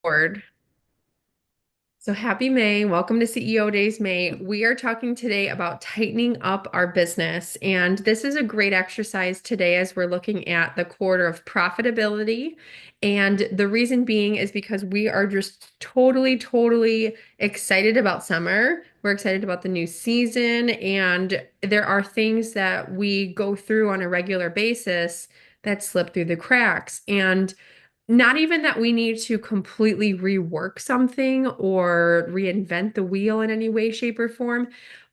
Board. So happy May. Welcome to CEO Days May. We are talking today about tightening up our business. And this is a great exercise today as we're looking at the quarter of profitability. And the reason being is because we are just totally excited about summer. We're excited about the new season. And there are things that we go through on a regular basis that slip through the cracks. And not even that we need to completely rework something or reinvent the wheel in any way, shape, or form.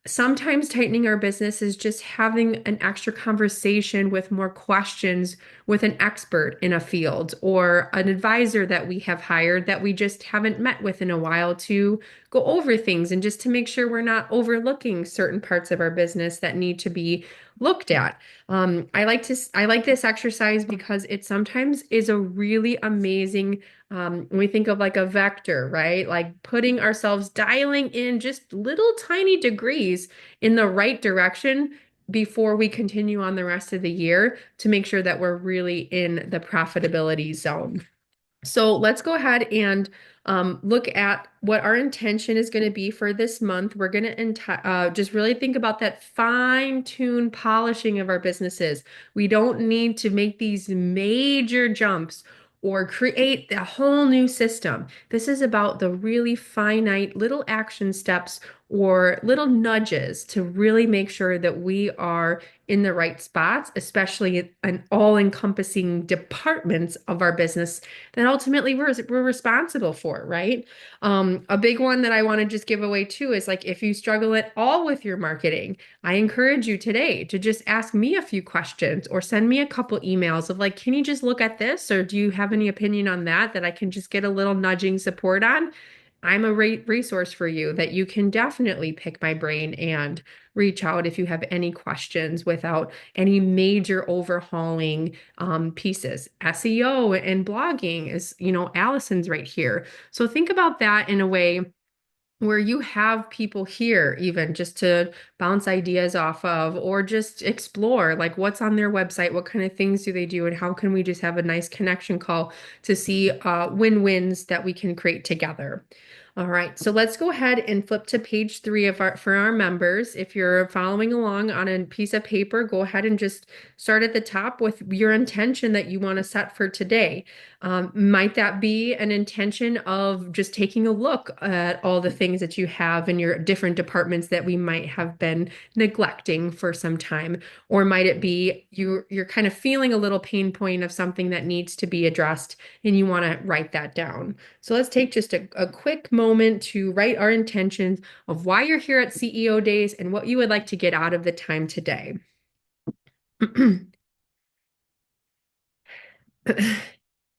Sometimes tightening our business is just having an extra conversation with more questions with an expert in a field or an advisor that we have hired that we just haven't met with in a while to go over things and just to make sure we're not overlooking certain parts of our business that need to be looked at. I like this exercise because it sometimes is a really amazing when we think of like a vector, right? Like putting ourselves dialing in just little tiny degrees in the right direction before we continue on the rest of the year to make sure that we're really in the profitability zone. So let's go ahead and look at what our intention is going to be for this month. We're going to just really think about that fine-tune polishing of our businesses. We don't need to make these major jumps or create a whole new system. This is about the really finite little action steps or little nudges to really make sure that we are in the right spots, especially in all-encompassing departments of our business that ultimately we're responsible for, right? A big one that I want to just give away too is like if you struggle at all with your marketing, I encourage you today to just ask me a few questions or send me a couple emails of like, can you just look at this? Or do you have any opinion on that that I can just get a little nudging support on? I'm a resource for you that you can definitely pick my brain and reach out if you have any questions without any major overhauling pieces. SEO and blogging is, Allison's right here. So think about that in a way where you have people here even just to bounce ideas off of or just explore like what's on their website, what kind of things do they do, and how can we just have a nice connection call to see win-wins that we can create together. All right, so let's go ahead and flip to page 3 of our for our members. If you're following along on a piece of paper, go ahead and just start at the top with your intention that you want to set for today. Might that be an intention of just taking a look at all the things that you have in your different departments that we might have been neglecting for some time? Or might it be you're kind of feeling a little pain point of something that needs to be addressed and you want to write that down? So let's take just a quick moment to write our intentions of why you're here at CEO Days and what you would like to get out of the time today.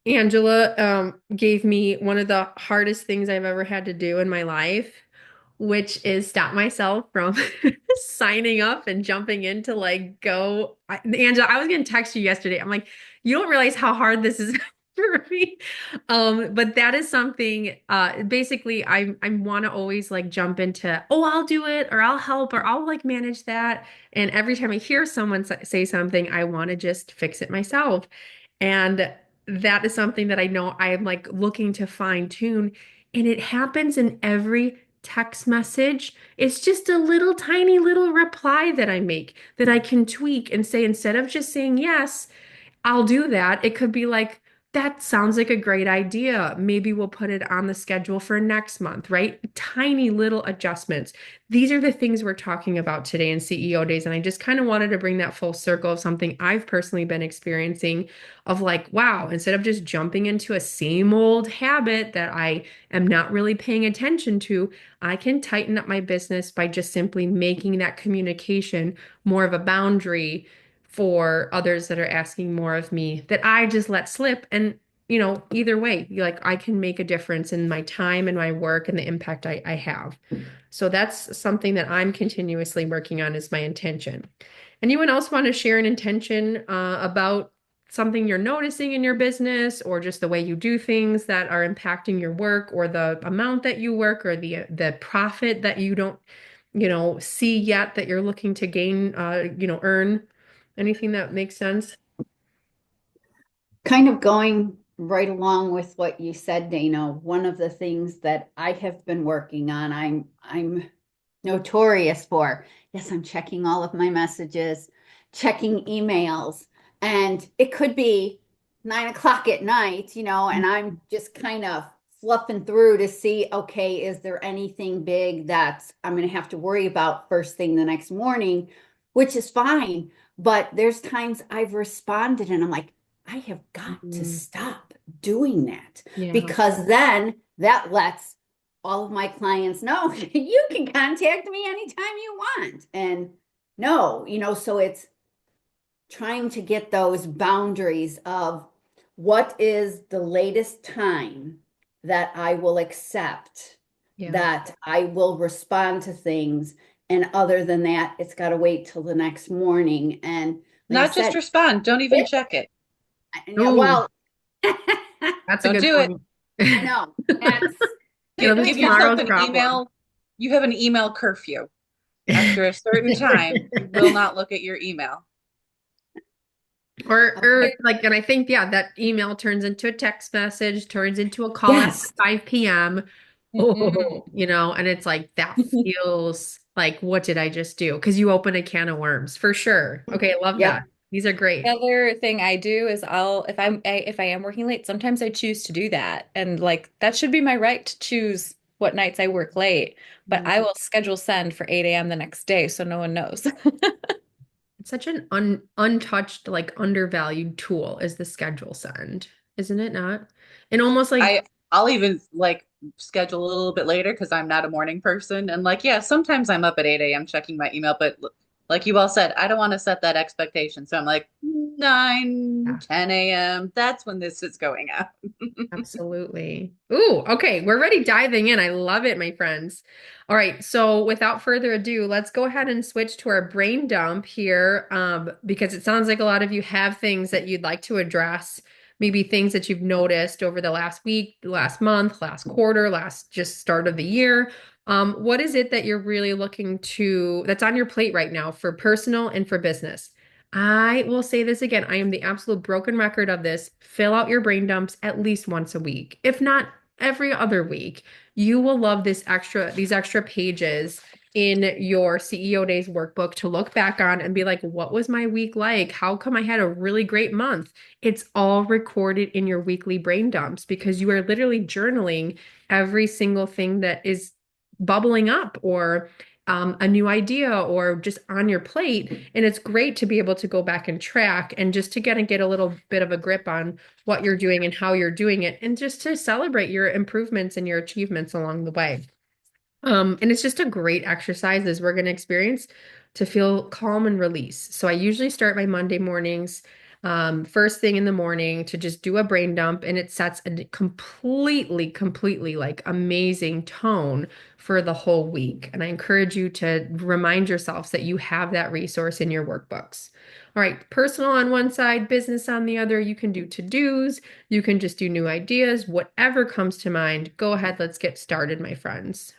Angela gave me one of the hardest things I've ever had to do in my life, which is stop myself from signing up and jumping in to like go. Angela, I was going to text you yesterday. I'm like, you don't realize how hard this is for me. But that is something, basically, I want to always like jump into, oh, I'll do it, or I'll help, or I'll like manage that. And every time I hear someone say something, I want to just fix it myself. And that is something that I know I am like looking to fine tune. And it happens in every text message. It's just a little tiny little reply that I make that I can tweak and say, instead of just saying yes, I'll do that. It could be like, that sounds like a great idea. Maybe we'll put it on the schedule for next month, right? Tiny little adjustments. These are the things we're talking about today in CEO Days. And I just kind of wanted to bring that full circle of something I've personally been experiencing of like, wow, instead of just jumping into a same old habit that I am not really paying attention to, I can tighten up my business by just simply making that communication more of a boundary for others that are asking more of me that I just let slip. And, either way, like I can make a difference in my time and my work and the impact I have. So that's something that I'm continuously working on is my intention. Anyone else want to share an intention about something you're noticing in your business or just the way you do things that are impacting your work or the amount that you work or the profit that you don't, see yet that you're looking to gain, earn? Anything that makes sense? Kind of going right along with what you said, Dana. One of the things that I have been working on, I'm notorious for. Yes, I'm checking all of my messages, checking emails, and it could be 9 o'clock at night, and I'm just kind of fluffing through to see, okay, is there anything big that I'm going to have to worry about first thing the next morning, which is fine. But there's times I've responded and I'm like, I have got to Mm, stop doing that yeah. because then that lets all of my clients know you can contact me anytime you want. And no, so it's trying to get those boundaries of what is the latest time that I will accept, Yeah. that I will respond to things. And other than that, it's got to wait till the next morning. And like I Not just said, respond, don't even check it. Oh, well, that's a Don't good do it. point. I know that's It'll Give, be give because yourself tomorrow's an problem. email. You have an email curfew. After a certain time, you will not look at your email. Or like, and I think, yeah, that email turns into a text message, turns into a call at yes. 5 p.m. Mm-mm. Oh, and it's like that feels like, what did I just do? Because you open a can of worms for sure. Okay, I love that. Yep. These are The great. other thing I do is if I am working late, sometimes I choose to do that. And like that should be my right to choose what nights I work late, but Mm. I will schedule send for 8 a.m. the next day so no one knows. It's such an untouched, like undervalued tool is the schedule send, isn't it not? And almost like, I'll even like schedule a little bit later because I'm not a morning person. And like, yeah, sometimes I'm up at 8 a.m. checking my email, but like you all said, I don't want to set that expectation. So I'm like 9, yeah. 10 a.m. That's when this is going out. Absolutely. Ooh, okay. We're already diving in. I love it, my friends. All right. So without further ado, let's go ahead and switch to our brain dump here, because it sounds like a lot of you have things that you'd like to address, maybe things that you've noticed over the last week, last month, last quarter, last just start of the year. What is it that you're really looking to, that's on your plate right now for personal and for business? I will say this again. I am the absolute broken record of this. Fill out your brain dumps at least once a week, if not every other week. You will love these extra pages in your CEO Days workbook to look back on and be like, what was my week like? How come I had a really great month? It's all recorded in your weekly brain dumps because you are literally journaling every single thing that is bubbling up or a new idea or just on your plate. And it's great to be able to go back and track and just to get a little bit of a grip on what you're doing and how you're doing it, and just to celebrate your improvements and your achievements along the way. And it's just a great exercise as we're going to experience to feel calm and release. So I usually start my Monday mornings, first thing in the morning to just do a brain dump, and it sets a completely like amazing tone for the whole week. And I encourage you to remind yourselves that you have that resource in your workbooks. All right, personal on one side, business on the other. You can do to-dos, you can just do new ideas, whatever comes to mind. Go ahead, let's get started, my friends.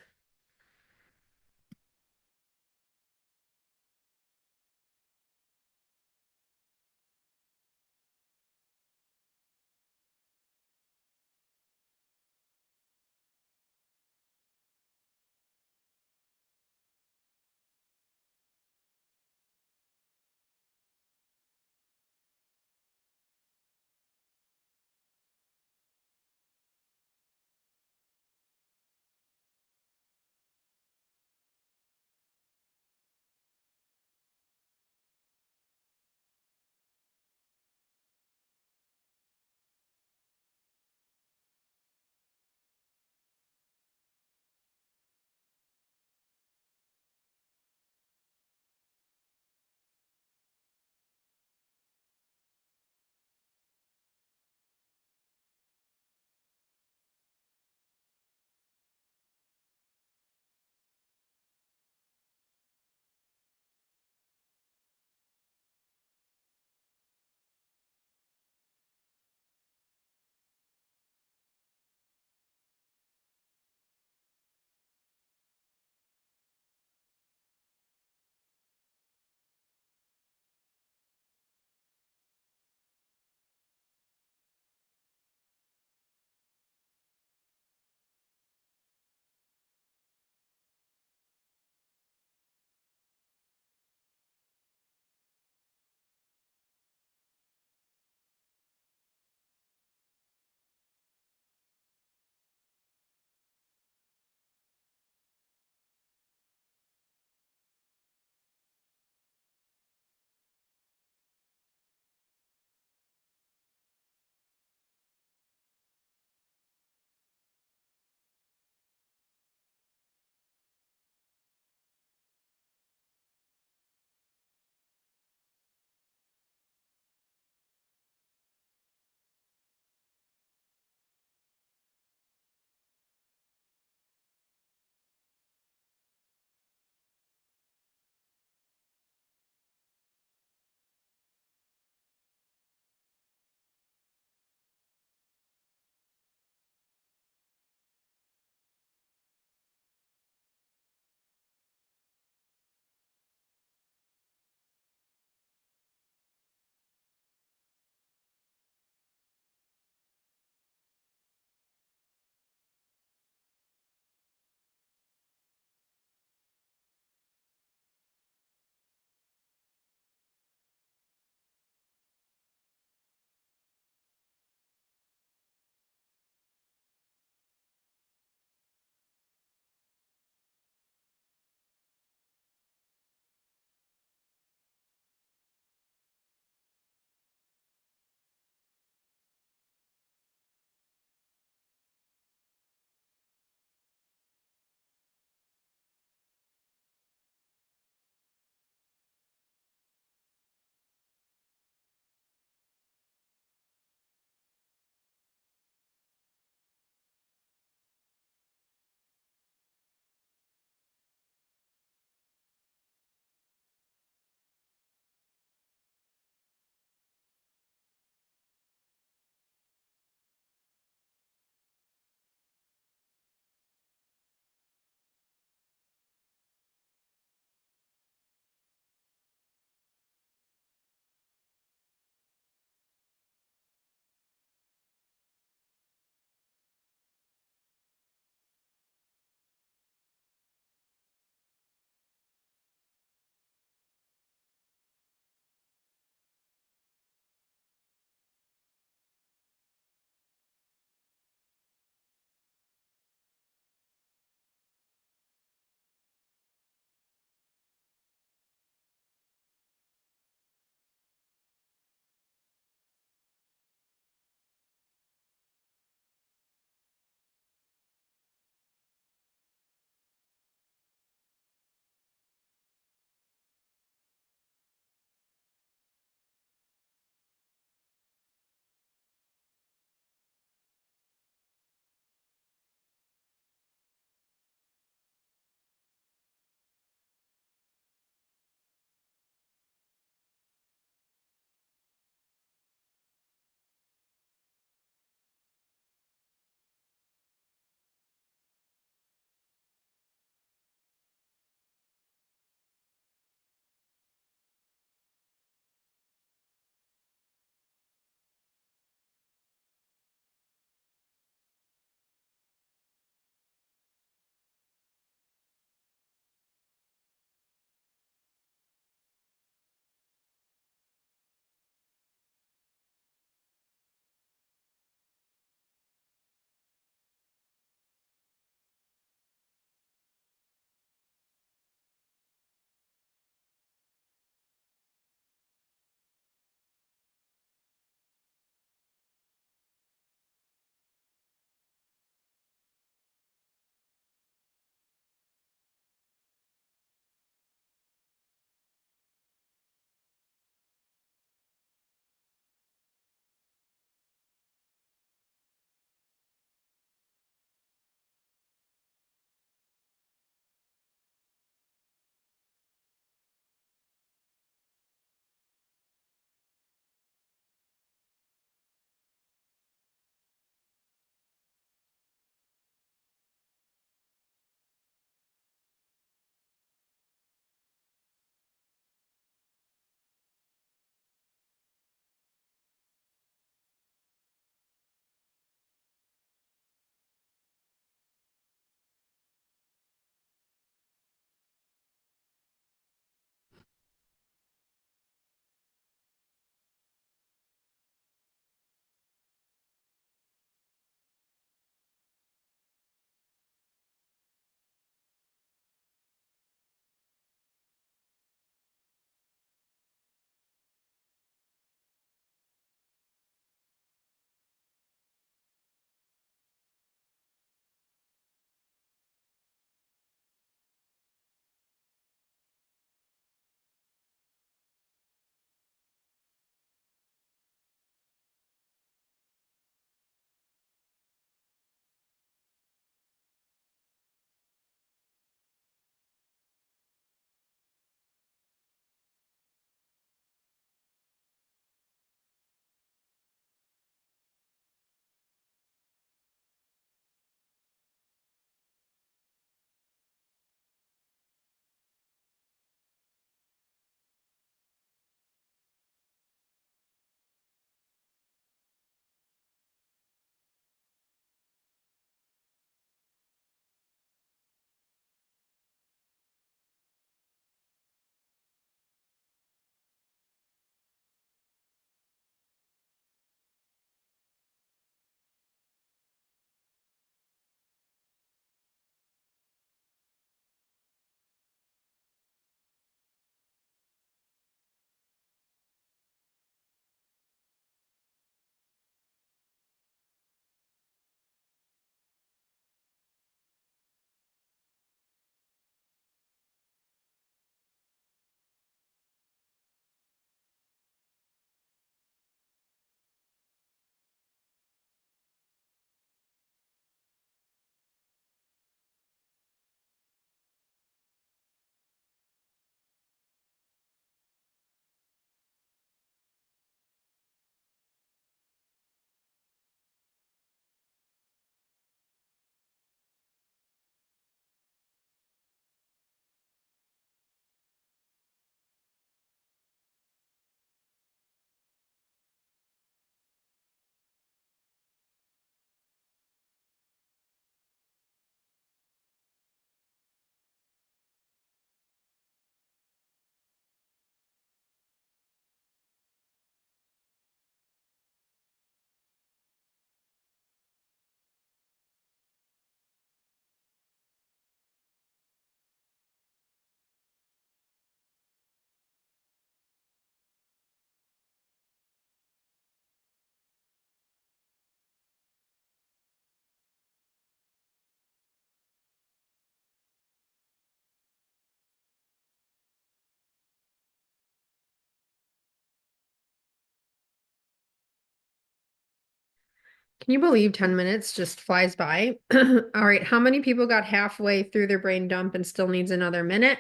Can you believe 10 minutes just flies by? All right, how many people got halfway through their brain dump and still needs another minute?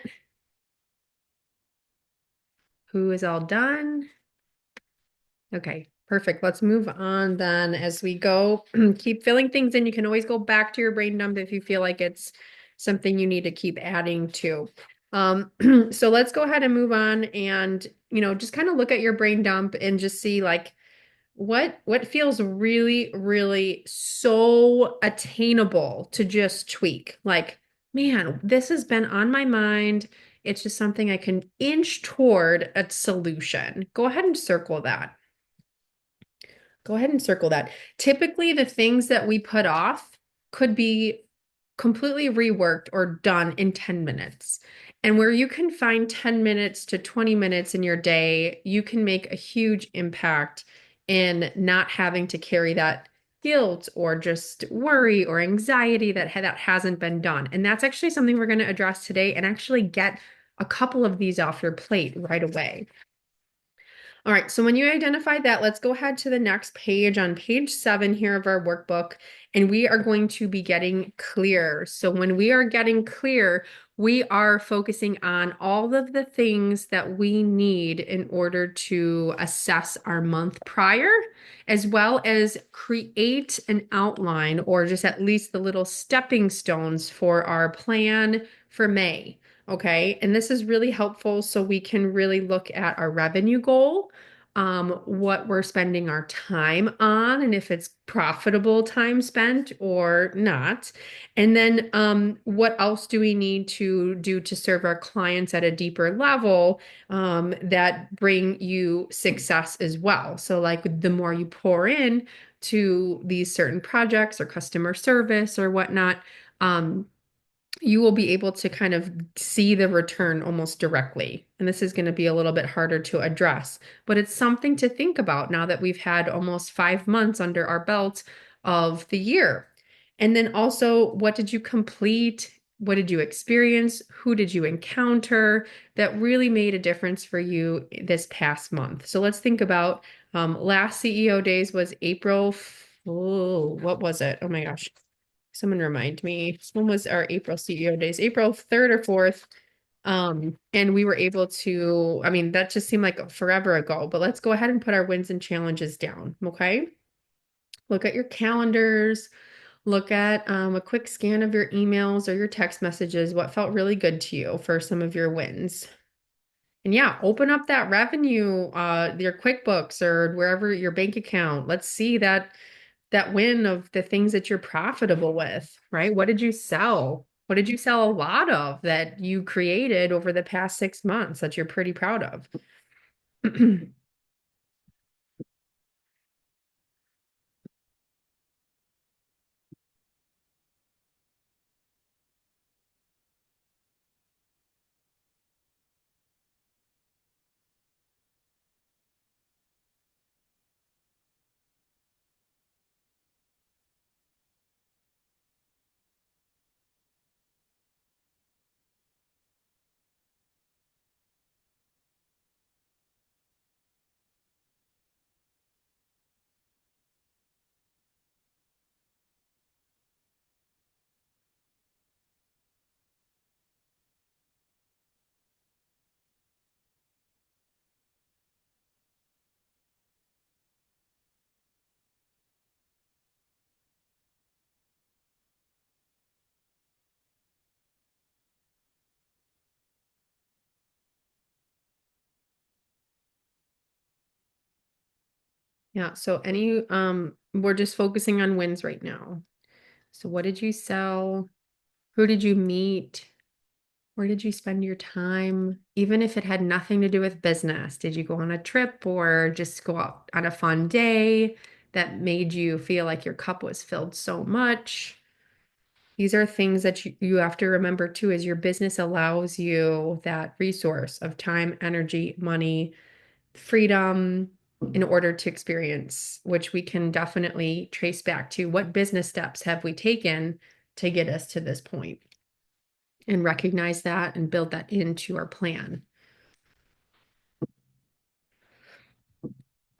Who is all done? Okay, perfect. Let's move on then as we go. Keep filling things in. You can always go back to your brain dump if you feel like it's something you need to keep adding to. Um, so let's go ahead and move on and, just kind of look at your brain dump and just see like what feels really, really so attainable to just tweak. Like, man, this has been on my mind. It's just something I can inch toward a solution. Go ahead and circle that. Go ahead and circle that. Typically, the things that we put off could be completely reworked or done in 10 minutes. And where you can find 10 minutes to 20 minutes in your day, you can make a huge impact in not having to carry that guilt or just worry or anxiety that hasn't been done. And that's actually something we're going to address today and actually get a couple of these off your plate right away. All right, so when you identify that, let's go ahead to the next page on page 7 here of our workbook, and we are going to be getting clear. So when we are getting clear, we are focusing on all of the things that we need in order to assess our month prior, as well as create an outline or just at least the little stepping stones for our plan for May. Okay, and this is really helpful so we can really look at our revenue goal, what we're spending our time on, and if it's profitable time spent or not. And then what else do we need to do to serve our clients at a deeper level that bring you success as well. So like the more you pour in to these certain projects or customer service or whatnot, you will be able to kind of see the return almost directly. And this is going to be a little bit harder to address, but it's something to think about now that we've had almost 5 months under our belt of the year. And then also, what did you complete? What did you experience? Who did you encounter that really made a difference for you this past month? So let's think about last CEO days was April. Oh, what was it? Oh my gosh. Someone remind me. When was our April CEO days? April 3rd or 4th. And we were able to, I mean, that just seemed like forever ago, but let's go ahead and put our wins and challenges down. Okay. Look at your calendars, look at a quick scan of your emails or your text messages. What felt really good to you for some of your wins? And yeah, open up that revenue, your QuickBooks or wherever your bank account. Let's see that win of the things that you're profitable with, right? What did you sell? What did you sell a lot of that you created over the past 6 months that you're pretty proud of? Yeah, so we're just focusing on wins right now. So what did you sell? Who did you meet? Where did you spend your time? Even if it had nothing to do with business, did you go on a trip or just go out on a fun day that made you feel like your cup was filled so much? These are things that you have to remember too, as your business allows you that resource of time, energy, money, freedom in order to experience, which we can definitely trace back to what business steps have we taken to get us to this point and recognize that and build that into our plan.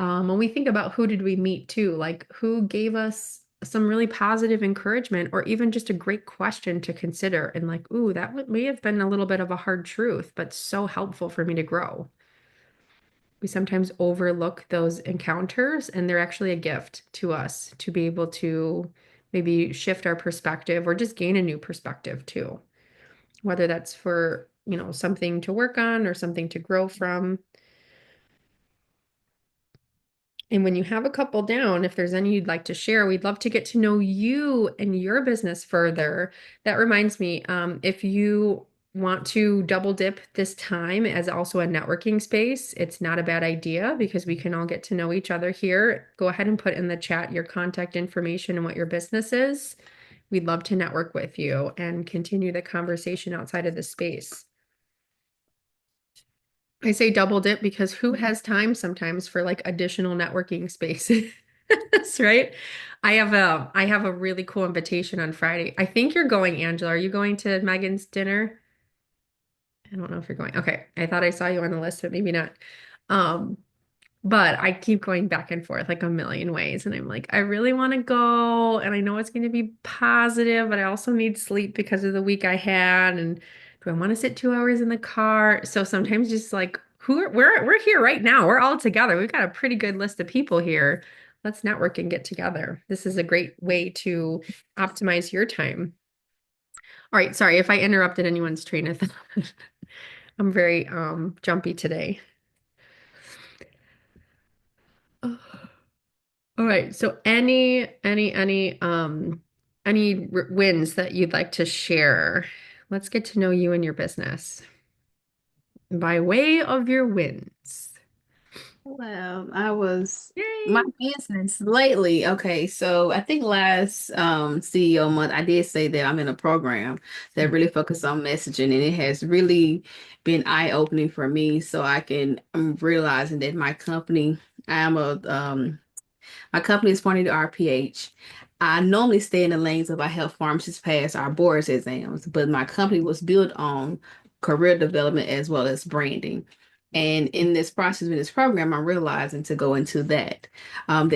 When we think about who did we meet too, like who gave us some really positive encouragement or even just a great question to consider and like, ooh, may have been a little bit of a hard truth, but so helpful for me to grow. We sometimes overlook those encounters, and they're actually a gift to us to be able to maybe shift our perspective or just gain a new perspective too, whether that's for, something to work on or something to grow from. And when you have a couple down, if there's any you'd like to share, we'd love to get to know you and your business further. That reminds me, if you want to double dip this time as also a networking space, it's not a bad idea because we can all get to know each other here. Go ahead and put in the chat your contact information and what your business is. We'd love to network with you and continue the conversation outside of the space. I say double dip because who has time sometimes for like additional networking spaces, right? I have a really cool invitation on Friday. I think you're going, Angela. Are you going to Megan's dinner? I don't know if you're going. Okay. I thought I saw you on the list, but maybe not. Um, but I keep going back and forth like a million ways. And I'm like, I really want to go. And I know it's going to be positive, but I also need sleep because of the week I had. And do I want to sit 2 hours in the car? So sometimes just like, we're here right now. We're all together. We've got a pretty good list of people here. Let's network and get together. This is a great way to optimize your time. All right. Sorry if I interrupted anyone's train of thought. I'm very jumpy today. All right. So any wins that you'd like to share? Let's get to know you and your business by way of your wins. Well, I was my Yay. business lately. Okay, so I think last CEO month I did say that I'm in a program that really focuses on messaging, and it has really been eye-opening for me. So I'm realizing that my company is funding the RPH. I normally stay in the lanes of I help pharmacists pass our boards exams, but my company was built on career development as well as branding. And in this process, in this program, I'm realizing to go into that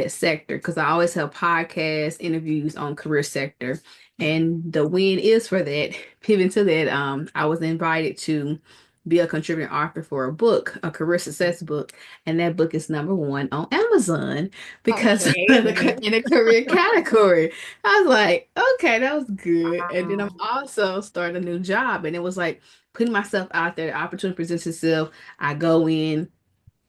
sector because I always have podcast interviews on career sector. And the win is for that, pivot to that, I was invited to be a contributing author for a book, a career success book, and that book is #1 on Amazon because Okay. in the career category. I was like, okay, that was good. And then I'm Wow. also starting a new job, and it was like putting myself out there. The opportunity presents itself. I go in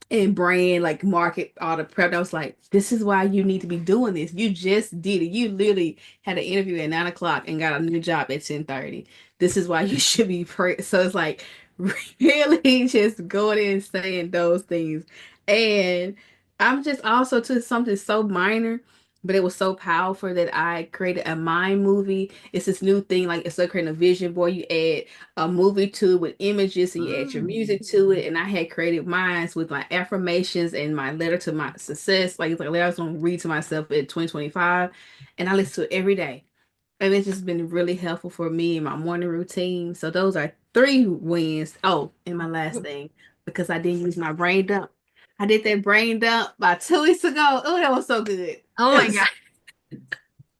and brand like market all the prep. I was like, this is why you need to be doing this. You just did it. You literally had an interview at 9 o'clock and got a new job at 10:30. This is why you should be so it's like really just going in and saying those things. And I'm just also to something so minor, but it was so powerful that I created a mind movie. It's this new thing, like it's like creating a vision board. You add a movie to it with images and you add your music to it. And I had created mines with my affirmations and my letter to my success. Like it's like a letter I was gonna read to myself in 2025. And I listen to it every day. And it's just been really helpful for me in my morning routine. So those are 3 wins. Oh, and my last thing, because I didn't use my brain dump. I did that brain dump about 2 weeks ago. Oh, that was so good. It Oh my was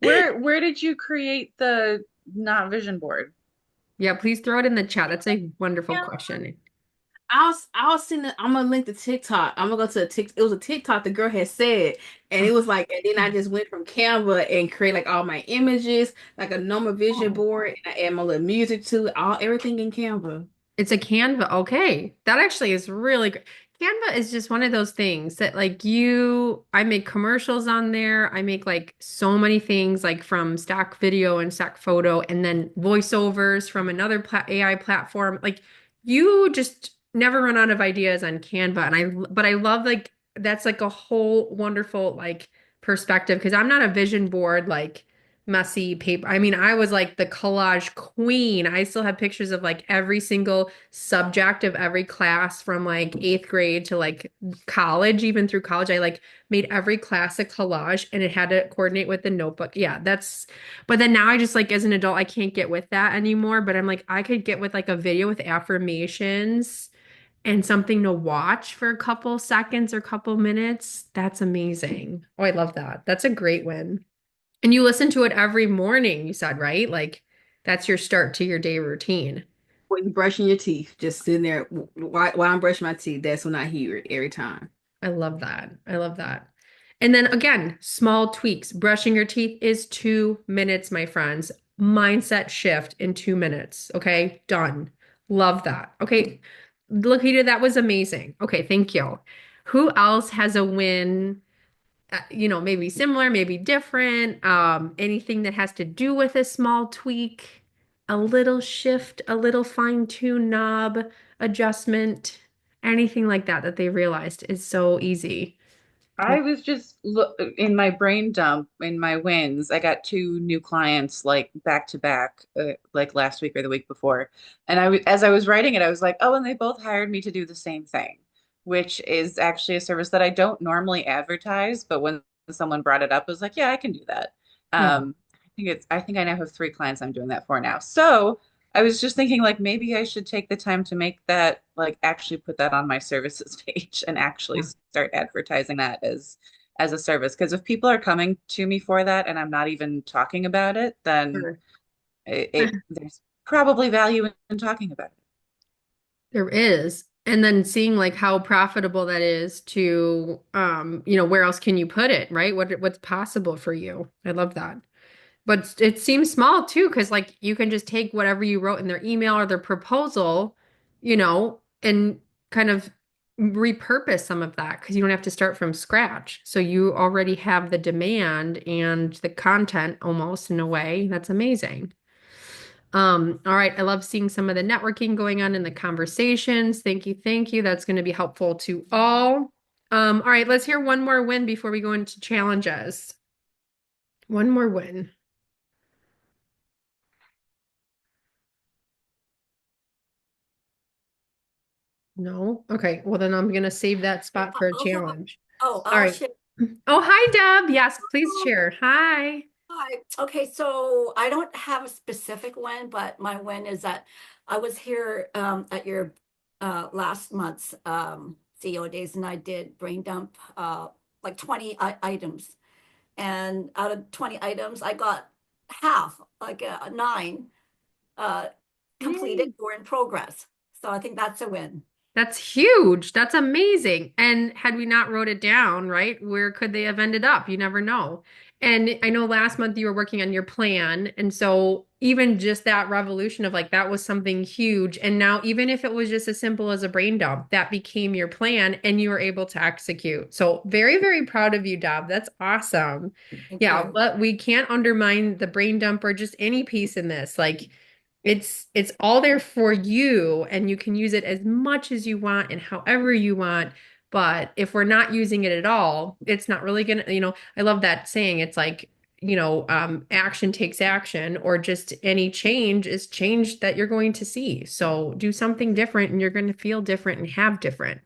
God. Where did you create the not vision board? Yeah, please throw it in the chat. That's a wonderful question. I'll send it. I'm gonna link the TikTok. I'm gonna go to the Tik. It was a TikTok the girl had said, and it was like, and then I just went from Canva and create like all my images, like a normal vision board, and I add my little music to it, all everything in Canva. It's a Canva. Okay. That actually is really good. Canva is just one of those things that I make commercials on there. I make like so many things like from stock video and stock photo and then voiceovers from another AI platform. Like you just never run out of ideas on Canva. But I love like that's like a whole wonderful like perspective because I'm not a vision board like messy paper. I mean, I was like the collage queen. I still have pictures of like every single subject of every class from like eighth grade to like college, even through college. I like made every class a collage and it had to coordinate with the notebook. Yeah, but then now I just like as an adult, I can't get with that anymore. But I'm like, I could get with like a video with affirmations and something to watch for a couple seconds or couple minutes, that's amazing. Oh, I love that. That's a great win. And you listen to it every morning, you said, right? Like that's your start to your day routine. When you're brushing your teeth, just sitting there while I'm brushing my teeth, that's when I hear it every time. I love that. I love that. And then again, small tweaks. Brushing your teeth is 2 minutes, my friends. Mindset shift in 2 minutes. Okay, done. Love that. Okay, Lakita, that was amazing. Okay, thank you. Who else has a win? Maybe similar, maybe different. Anything that has to do with a small tweak, a little shift, a little fine-tune knob adjustment, anything like that that they realized is so easy. I was just look in my brain dump in my wins. I got two new clients like back to back, like last week or the week before. And as I was writing it, I was like, oh, and they both hired me to do the same thing, which is actually a service that I don't normally advertise. But when someone brought it up, I was like, yeah, I can do that. Yeah. I think I now have three clients I'm doing that for now. So I was just thinking like maybe I should take the time to make that like actually put that on my services page and actually Yeah. start advertising that as a service. Because if people are coming to me for that and I'm not even talking about it, then Sure. there's probably value in talking about it. There is. And then seeing like how profitable that is to where else can you put it, right? What's possible for you. I love that. But it seems small too, because like you can just take whatever you wrote in their email or their proposal, and kind of repurpose some of that because you don't have to start from scratch. So you already have the demand and the content almost in a way. That's amazing. All right. I love seeing some of the networking going on in the conversations. Thank you. Thank you. That's going to be helpful to all. All right, let's hear one more win before we go into challenges. One more win. No? Okay. Well, then I'm going to save that spot for a challenge. All I'll right. share. Oh, hi, Deb. Yes, please Oh, share. Hi. hi. Okay, so I don't have a specific win, but my win is that I was here at your last month's CEO days, and I did brain dump like 20 items, and out of 20 items, I got half, like nine, uh, completed Yay. or in progress. So I think that's a win. That's huge. That's amazing. And had we not wrote it down, right, where could they have ended up? You never know. And I know last month you were working on your plan. And so even just that revolution of like that was something huge. And now even if it was just as simple as a brain dump, that became your plan and you were able to execute. So very, very proud of you, Deb. That's awesome. Thank Yeah, you. but we can't undermine the brain dump or just any piece in this. Like it's all there for you and you can use it as much as you want and however you want. But if we're not using it at all, it's not really gonna, I love that saying. It's like, action takes action, or just any change is change that you're going to see. So do something different and you're going to feel different and have different.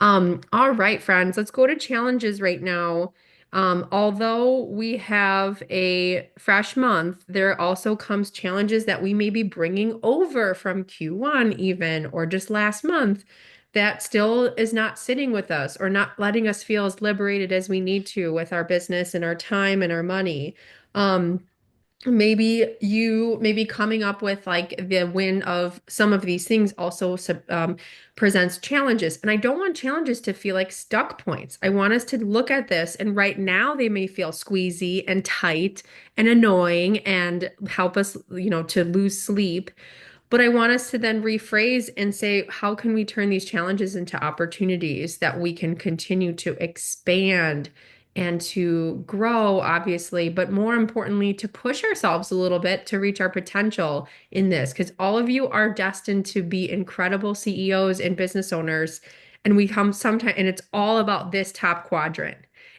All right, friends, let's go to challenges right now. Although we have a fresh month, there also comes challenges that we may be bringing over from Q1 even, or just last month that still is not sitting with us or not letting us feel as liberated as we need to with our business and our time and our money. Maybe you maybe coming up with like the win of some of these things also presents challenges. And I don't want challenges to feel like stuck points. I want us to look at this, and right now they may feel squeezy and tight and annoying and help us, to lose sleep. But I want us to then rephrase and say, how can we turn these challenges into opportunities that we can continue to expand and to grow, obviously, but more importantly, to push ourselves a little bit to reach our potential in this? Because all of you are destined to be incredible CEOs and business owners. And we come sometime, and it's all about this top quadrant.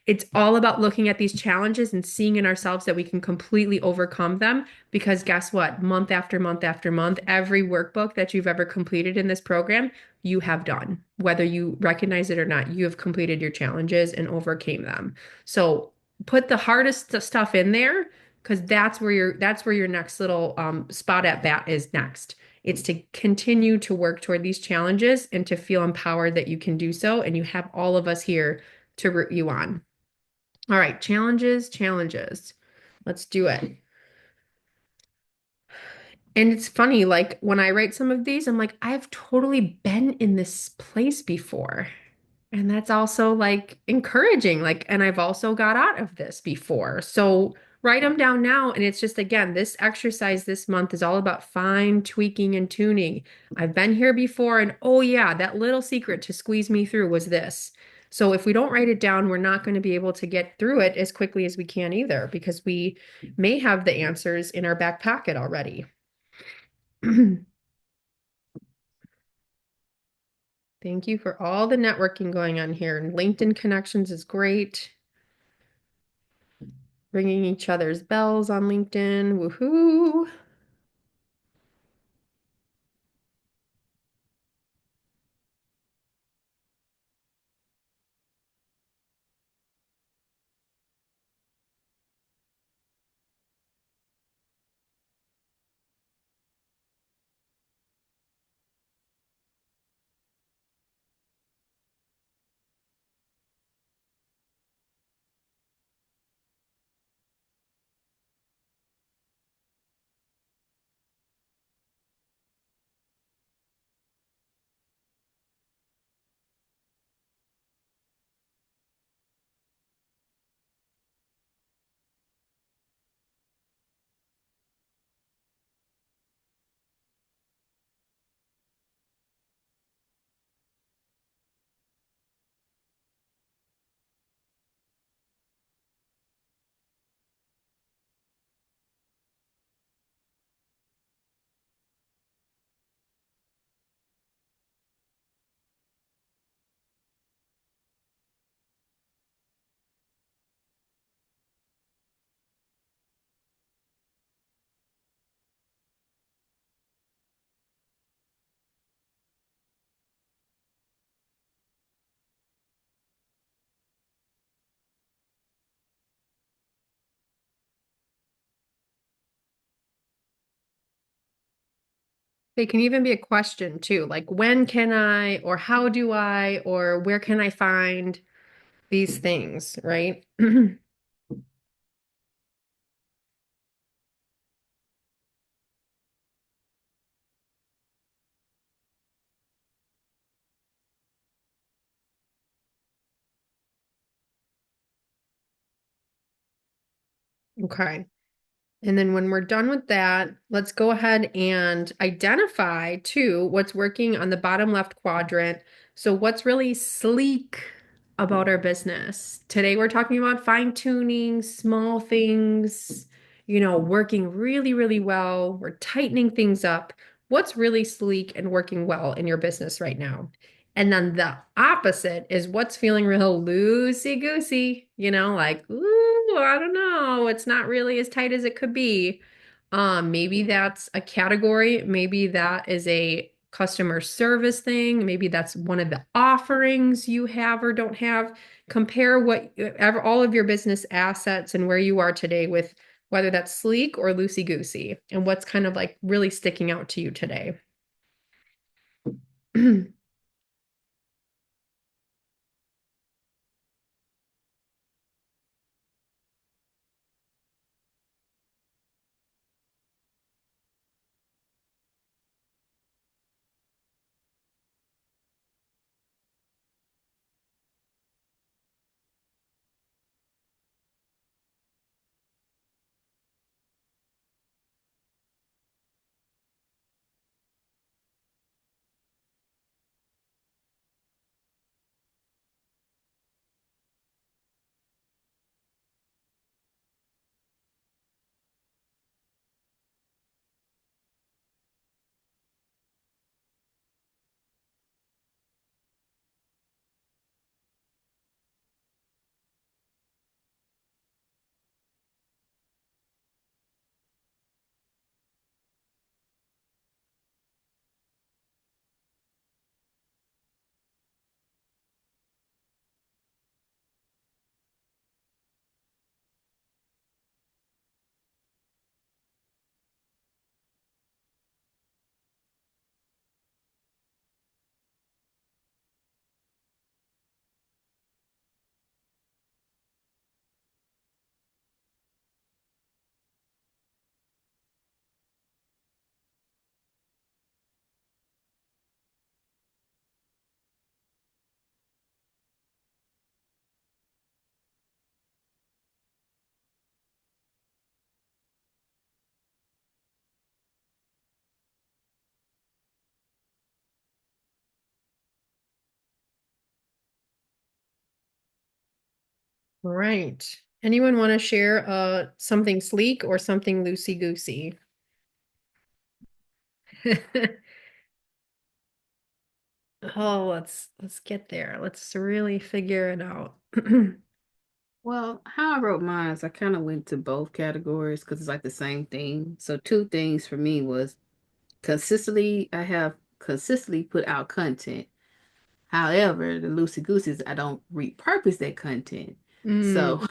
It's all about looking at these challenges and seeing in ourselves that we can completely overcome them. Because guess what? Month after month after month, every workbook that you've ever completed in this program, you have done. Whether you recognize it or not, you have completed your challenges and overcame them. So put the hardest stuff in there because that's where your next little spot at bat is next. It's to continue to work toward these challenges and to feel empowered that you can do so. And you have all of us here to root you on. All right, challenges, challenges. Let's do it. And it's funny, like when I write some of these, I'm like, I've totally been in this place before. And that's also like encouraging. Like, and I've also got out of this before. So write them down now. And it's just, again, this exercise this month is all about fine tweaking and tuning. I've been here before. And oh, yeah, that little secret to squeeze me through was this. So if we don't write it down, we're not going to be able to get through it as quickly as we can either, because we may have the answers in our back pocket already. Thank you for all the networking going on here. And LinkedIn connections is great. Ringing each other's bells on LinkedIn. Woohoo. They can even be a question too, like when can I, or how do I, or where can I find these things, right? Okay. And then when we're done with that, let's go ahead and identify too what's working on the bottom left quadrant. So what's really sleek about our business? Today we're talking about fine tuning, small things, working really, really well. We're tightening things up. What's really sleek and working well in your business right now? And then the opposite is what's feeling real loosey-goosey, like, ooh, I don't know. It's not really as tight as it could be. Maybe that's a category. Maybe that is a customer service thing. Maybe that's one of the offerings you have or don't have. Compare all of your business assets and where you are today with whether that's sleek or loosey-goosey and what's kind of like really sticking out to you today. All right. Anyone want to share something sleek or something loosey-goosey? Oh, let's get there. Let's really figure it out. Well, how I wrote mine is I kind of went to both categories because it's like the same thing. So two things for me was I have consistently put out content. However, the loosey goosey is I don't repurpose that content. Mm, So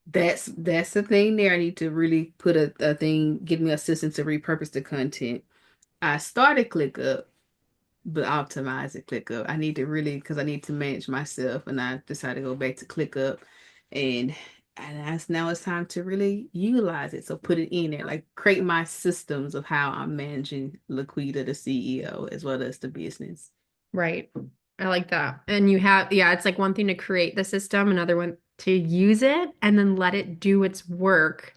that's the thing there. I need to really put a thing, give me assistance to repurpose the content. I started ClickUp, but optimize it ClickUp. I need to really because I need to manage myself, and I decided to go back to ClickUp, and now it's time to really utilize it. So put it in there, like create my systems of how I'm managing Laquita, the CEO, as well as the business. right. I like that. And you have, yeah, it's like one thing to create the system, another one to use it and then let it do its work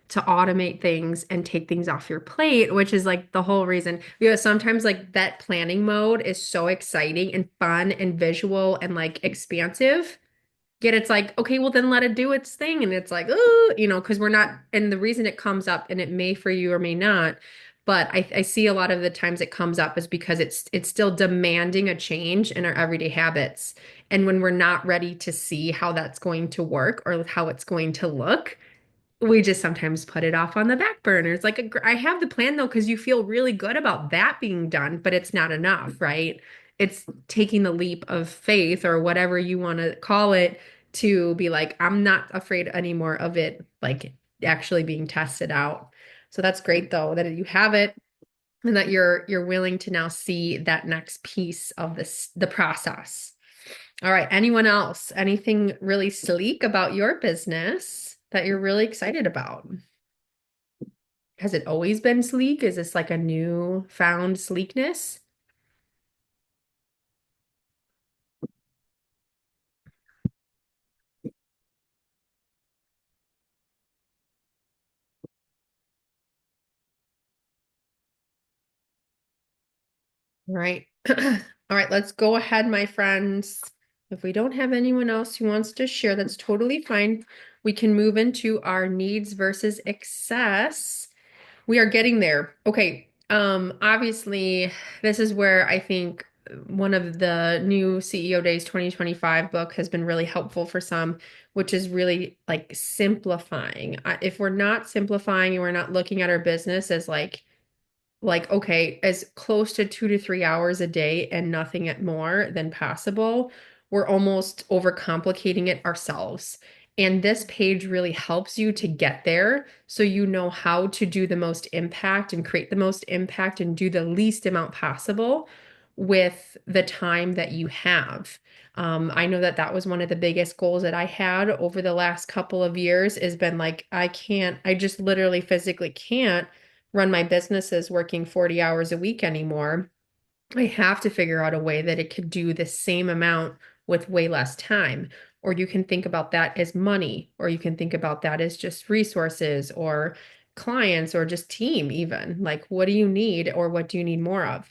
to automate things and take things off your plate, which is like the whole reason. Because sometimes like that planning mode is so exciting and fun and visual and like expansive. Yet it's like, okay, well then let it do its thing. And it's like, oh, because we're not, and the reason it comes up, and it may for you or may not, but I see a lot of the times it comes up is because it's still demanding a change in our everyday habits. And when we're not ready to see how that's going to work or how it's going to look, we just sometimes put it off on the back burner. It's like I have the plan though, because you feel really good about that being done, but it's not enough, right? It's taking the leap of faith or whatever you want to call it to be like, I'm not afraid anymore of it, like actually being tested out. So that's great though, that you have it and that you're willing to now see that next piece of the process. All right. Anyone else? Anything really sleek about your business that you're really excited about? Has it always been sleek? Is this like a new found sleekness? All right. All right. Let's go ahead, my friends. If we don't have anyone else who wants to share, that's totally fine. We can move into our needs versus excess. We are getting there. Okay. Obviously, this is where I think one of the new CEO Days 2025 book has been really helpful for some, which is really like simplifying. If we're not simplifying and we're not looking at our business as okay, as close to 2 to 3 hours a day and nothing at more than possible, we're almost overcomplicating it ourselves. And this page really helps you to get there so you know how to do the most impact and create the most impact and do the least amount possible with the time that you have. I know that that was one of the biggest goals that I had over the last couple of years has been like, I just literally physically can't run my businesses working 40 hours a week anymore. I have to figure out a way that it could do the same amount with way less time. Or you can think about that as money, or you can think about that as just resources or clients or just team, even. Like, what do you need or what do you need more of?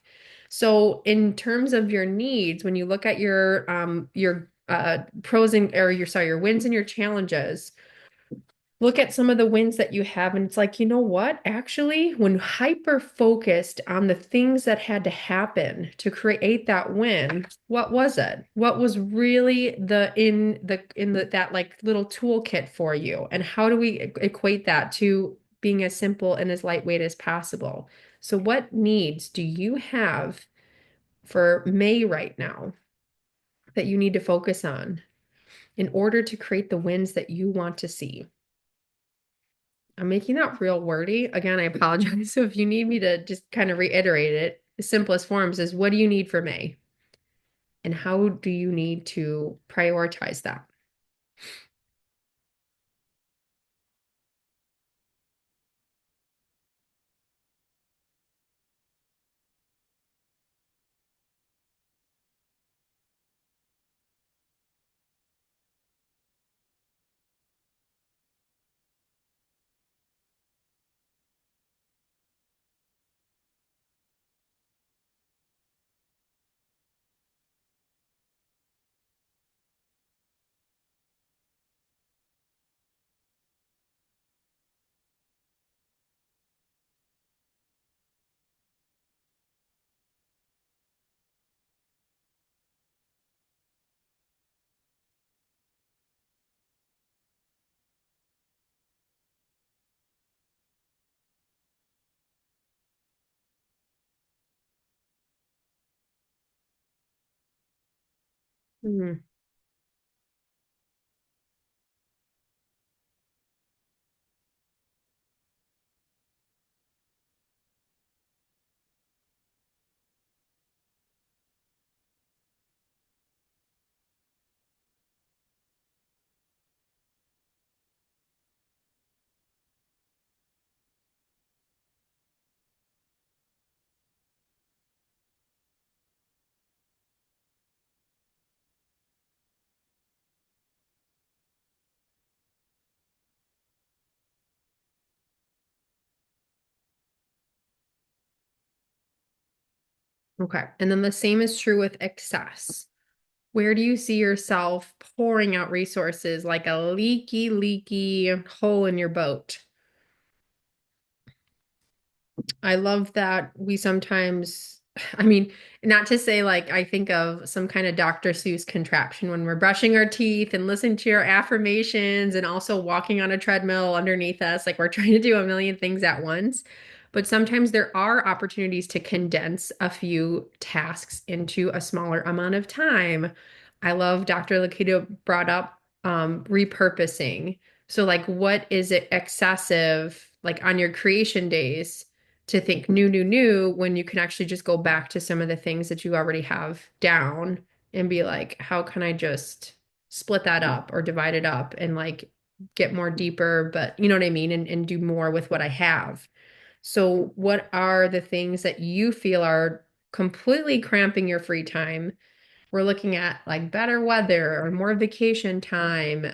So, in terms of your needs, when you look at your pros and or your sorry, your wins and your challenges, look at some of the wins that you have and it's like, you know what? Actually, when hyper focused on the things that had to happen to create that win, what was it? What was really the that like little toolkit for you? And how do we equate that to being as simple and as lightweight as possible? So what needs do you have for May right now that you need to focus on in order to create the wins that you want to see? I'm making that real wordy. Again, I apologize. So if you need me to just kind of reiterate it, the simplest forms is what do you need for May? And how do you need to prioritize that? Mhm. Okay. And then the same is true with excess. Where do you see yourself pouring out resources like a leaky hole in your boat? I love that we sometimes, I mean, not to say like I think of some kind of Dr. Seuss contraption when we're brushing our teeth and listening to our affirmations and also walking on a treadmill underneath us, like we're trying to do a million things at once. But sometimes there are opportunities to condense a few tasks into a smaller amount of time. I love Dr. Lakita brought up repurposing. So, like, what is it excessive, like on your creation days? To think new when you can actually just go back to some of the things that you already have down and be like, how can I just split that up or divide it up and like get more deeper, but you know what I mean? And do more with what I have. So, what are the things that you feel are completely cramping your free time? We're looking at like better weather or more vacation time.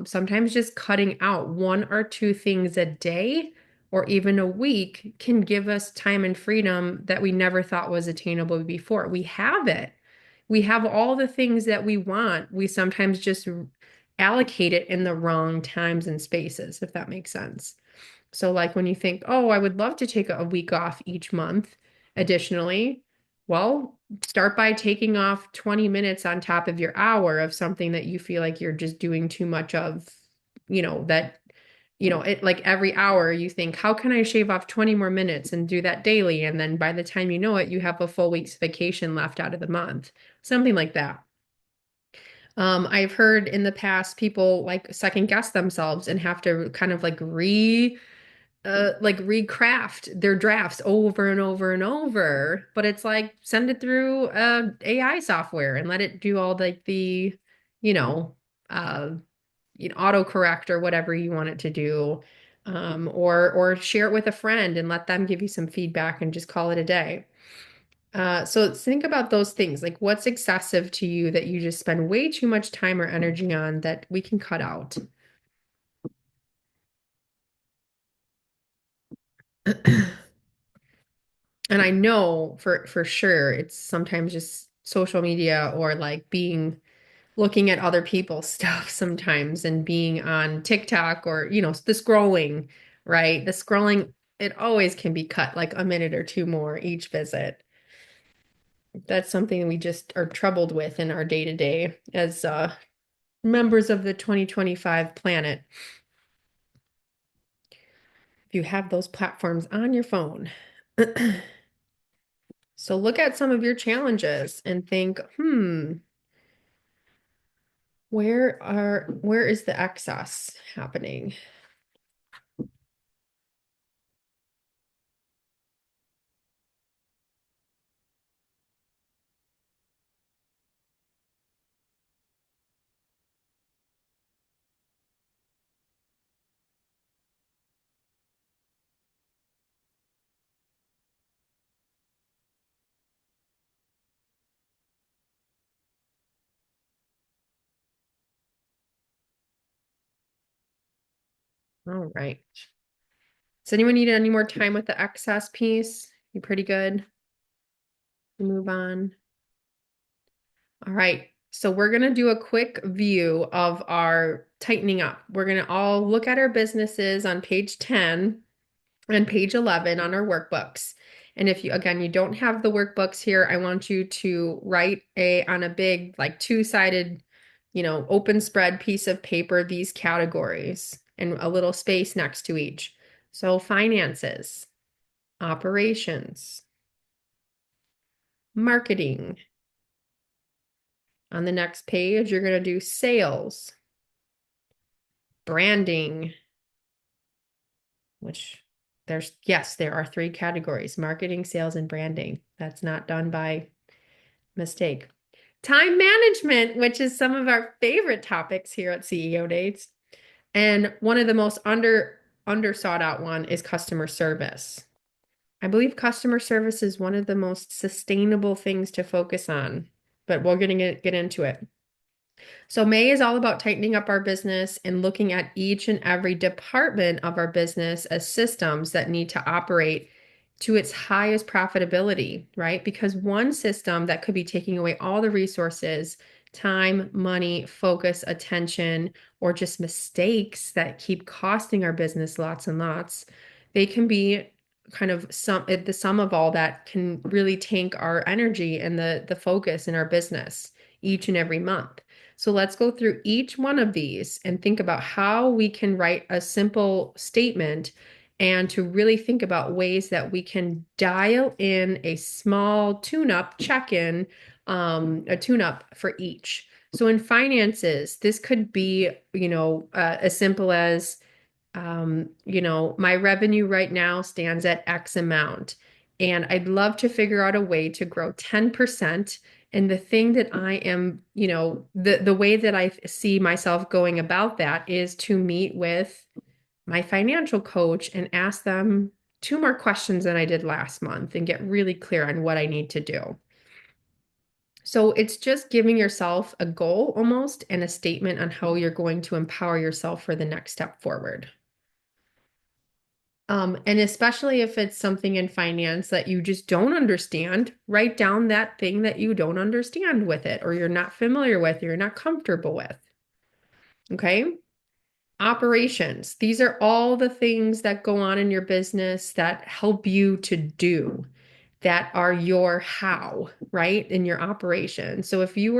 Sometimes just cutting out one or two things a day or even a week can give us time and freedom that we never thought was attainable before. We have it. We have all the things that we want. We sometimes just allocate it in the wrong times and spaces, if that makes sense. So, like when you think, oh, I would love to take a week off each month, additionally, well, start by taking off 20 minutes on top of your hour of something that you feel like you're just doing too much of, that, it like every hour you think, how can I shave off 20 more minutes and do that daily? And then by the time you know it, you have a full week's vacation left out of the month, something like that. I've heard in the past people like second guess themselves and have to kind of like recraft their drafts over and over and over. But it's like send it through AI software and let it do all like the, you know, uh, autocorrect or whatever you want it to do. Or share it with a friend and let them give you some feedback and just call it a day. So think about those things. Like what's excessive to you that you just spend way too much time or energy on that we can cut out. And I know for sure it's sometimes just social media or like being looking at other people's stuff sometimes and being on TikTok or the scrolling, right? The scrolling, it always can be cut like a minute or two more each visit. That's something we just are troubled with in our day to day as members of the 2025 planet. If you have those platforms on your phone. So look at some of your challenges and think, where is the excess happening? All right. Does anyone need any more time with the excess piece? You pretty good? Move on. All right. So we're going to do a quick view of our tightening up. We're going to all look at our businesses on page 10 and page 11 on our workbooks. And if you, again, you don't have the workbooks here, I want you to write on a big, like two-sided, open spread piece of paper, these categories and a little space next to each. So finances, operations, marketing, On the next page, you're going to do sales, branding, which there are 3 categories: marketing, sales, and branding. That's not done by mistake. Time management, which is some of our favorite topics here at CEO Dates. And one of the most under sought out one is customer service. I believe customer service is one of the most sustainable things to focus on, but we're going to get into it. So May is all about tightening up our business and looking at each and every department of our business as systems that need to operate to its highest profitability, right? Because one system that could be taking away all the resources, time, money, focus, attention, or just mistakes that keep costing our business lots and lots, they can be kind of the sum of all that can really tank our energy and the focus in our business each and every month. So let's go through each one of these and think about how we can write a simple statement and to really think about ways that we can dial in a small tune-up check-in, a tune-up for each. So in finances, this could be, as simple as, my revenue right now stands at X amount, and I'd love to figure out a way to grow 10%. And the thing that I am, the way that I see myself going about that is to meet with my financial coach and ask them 2 more questions than I did last month and get really clear on what I need to do. So it's just giving yourself a goal almost and a statement on how you're going to empower yourself for the next step forward. And especially if it's something in finance that you just don't understand, write down that thing that you don't understand with it, or you're not familiar with, or you're not comfortable with. Okay. Operations. These are all the things that go on in your business that help you to do, that are your how, right? In your operation. So if you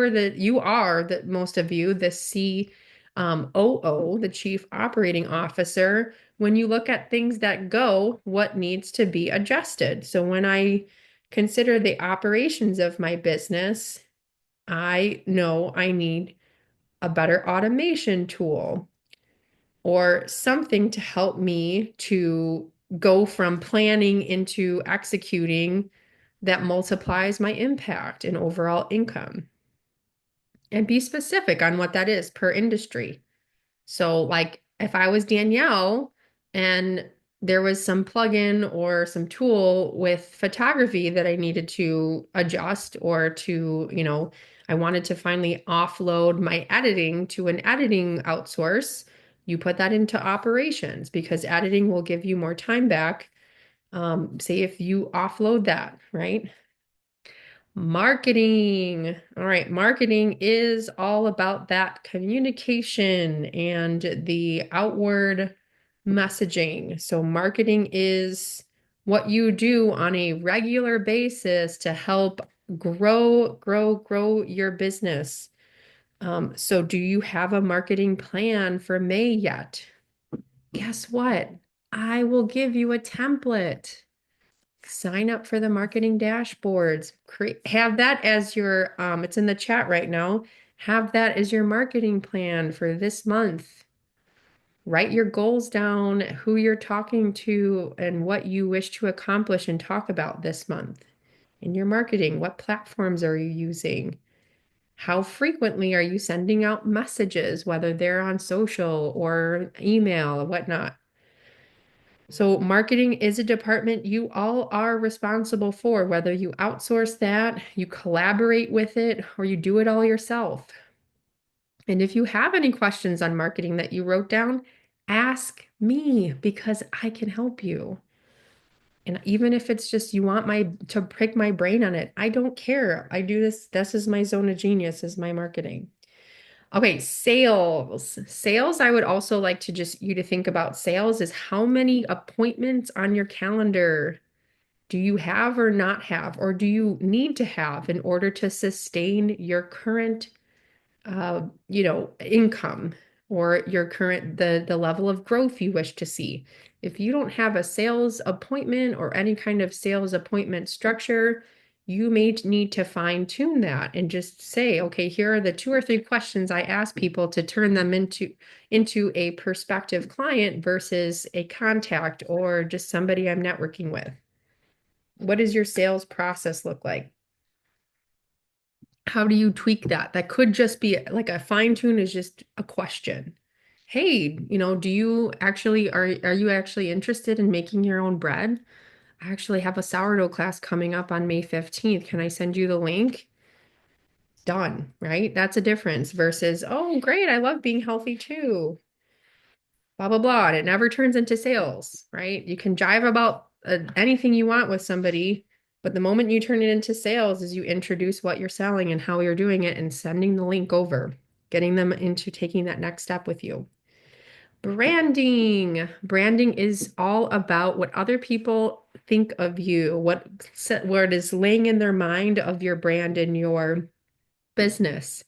are most of you, the COO, the Chief Operating Officer, when you look at things that go, what needs to be adjusted? So when I consider the operations of my business, I know I need a better automation tool or something to help me to go from planning into executing that multiplies my impact and overall income. And be specific on what that is per industry. So like if I was Danielle and there was some plugin or some tool with photography that I needed to adjust or to, I wanted to finally offload my editing to an editing outsource, you put that into operations because editing will give you more time back. Say if you offload that, right? Marketing. All right. Marketing is all about that communication and the outward messaging. So marketing is what you do on a regular basis to help grow your business. So do you have a marketing plan for May yet? Guess what? I will give you a template. Sign up for the marketing dashboards. Have that as your, it's in the chat right now. Have that as your marketing plan for this month. Write your goals down, who you're talking to, and what you wish to accomplish and talk about this month. In your marketing, what platforms are you using? How frequently are you sending out messages, whether they're on social or email or whatnot? So marketing is a department you all are responsible for, whether you outsource that, you collaborate with it, or you do it all yourself. And if you have any questions on marketing that you wrote down, ask me because I can help you. And even if it's just you want to prick my brain on it, I don't care. I do this. This is my zone of genius, is my marketing. Okay, sales. Sales, I would also like to just you to think about sales is how many appointments on your calendar do you have or not have, or do you need to have in order to sustain your current, income or your current, the level of growth you wish to see. If you don't have a sales appointment or any kind of sales appointment structure, you may need to fine tune that and just say, okay, here are the 2 or 3 questions I ask people to turn them into a prospective client versus a contact or just somebody I'm networking with. What does your sales process look like? How do you tweak that? That could just be like a fine tune is just a question. Hey, do you actually are you actually interested in making your own bread? I actually have a sourdough class coming up on May 15th. Can I send you the link? Done, right? That's a difference versus, oh, great, I love being healthy too. Blah, blah, blah. And it never turns into sales, right? You can jive about anything you want with somebody, but the moment you turn it into sales is you introduce what you're selling and how you're doing it and sending the link over, getting them into taking that next step with you. Branding. Branding is all about what other people think of you, what is laying in their mind of your brand and your business.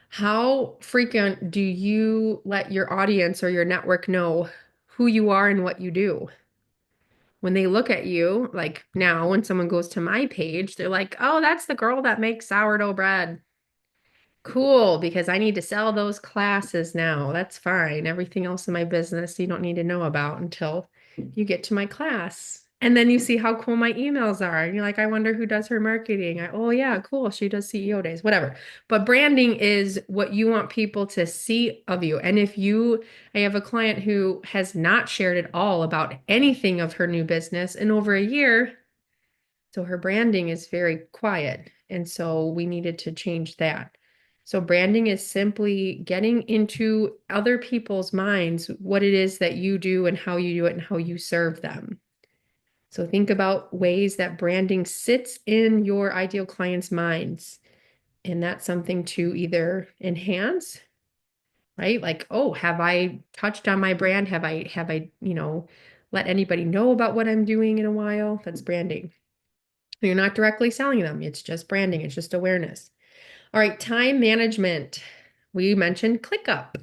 How frequent do you let your audience or your network know who you are and what you do? When they look at you, like now, when someone goes to my page, they're like, oh, that's the girl that makes sourdough bread. Cool, because I need to sell those classes now. That's fine. Everything else in my business you don't need to know about until you get to my class. And then you see how cool my emails are. And you're like, I wonder who does her marketing. Oh, yeah, cool. She does CEO days, whatever. But branding is what you want people to see of you. And I have a client who has not shared at all about anything of her new business in over a year. So her branding is very quiet. And so we needed to change that. So branding is simply getting into other people's minds what it is that you do and how you do it and how you serve them. So think about ways that branding sits in your ideal clients' minds. And that's something to either enhance, right? Like, oh, have I touched on my brand? Have I let anybody know about what I'm doing in a while? That's branding. You're not directly selling them. It's just branding. It's just awareness. All right, time management. We mentioned ClickUp.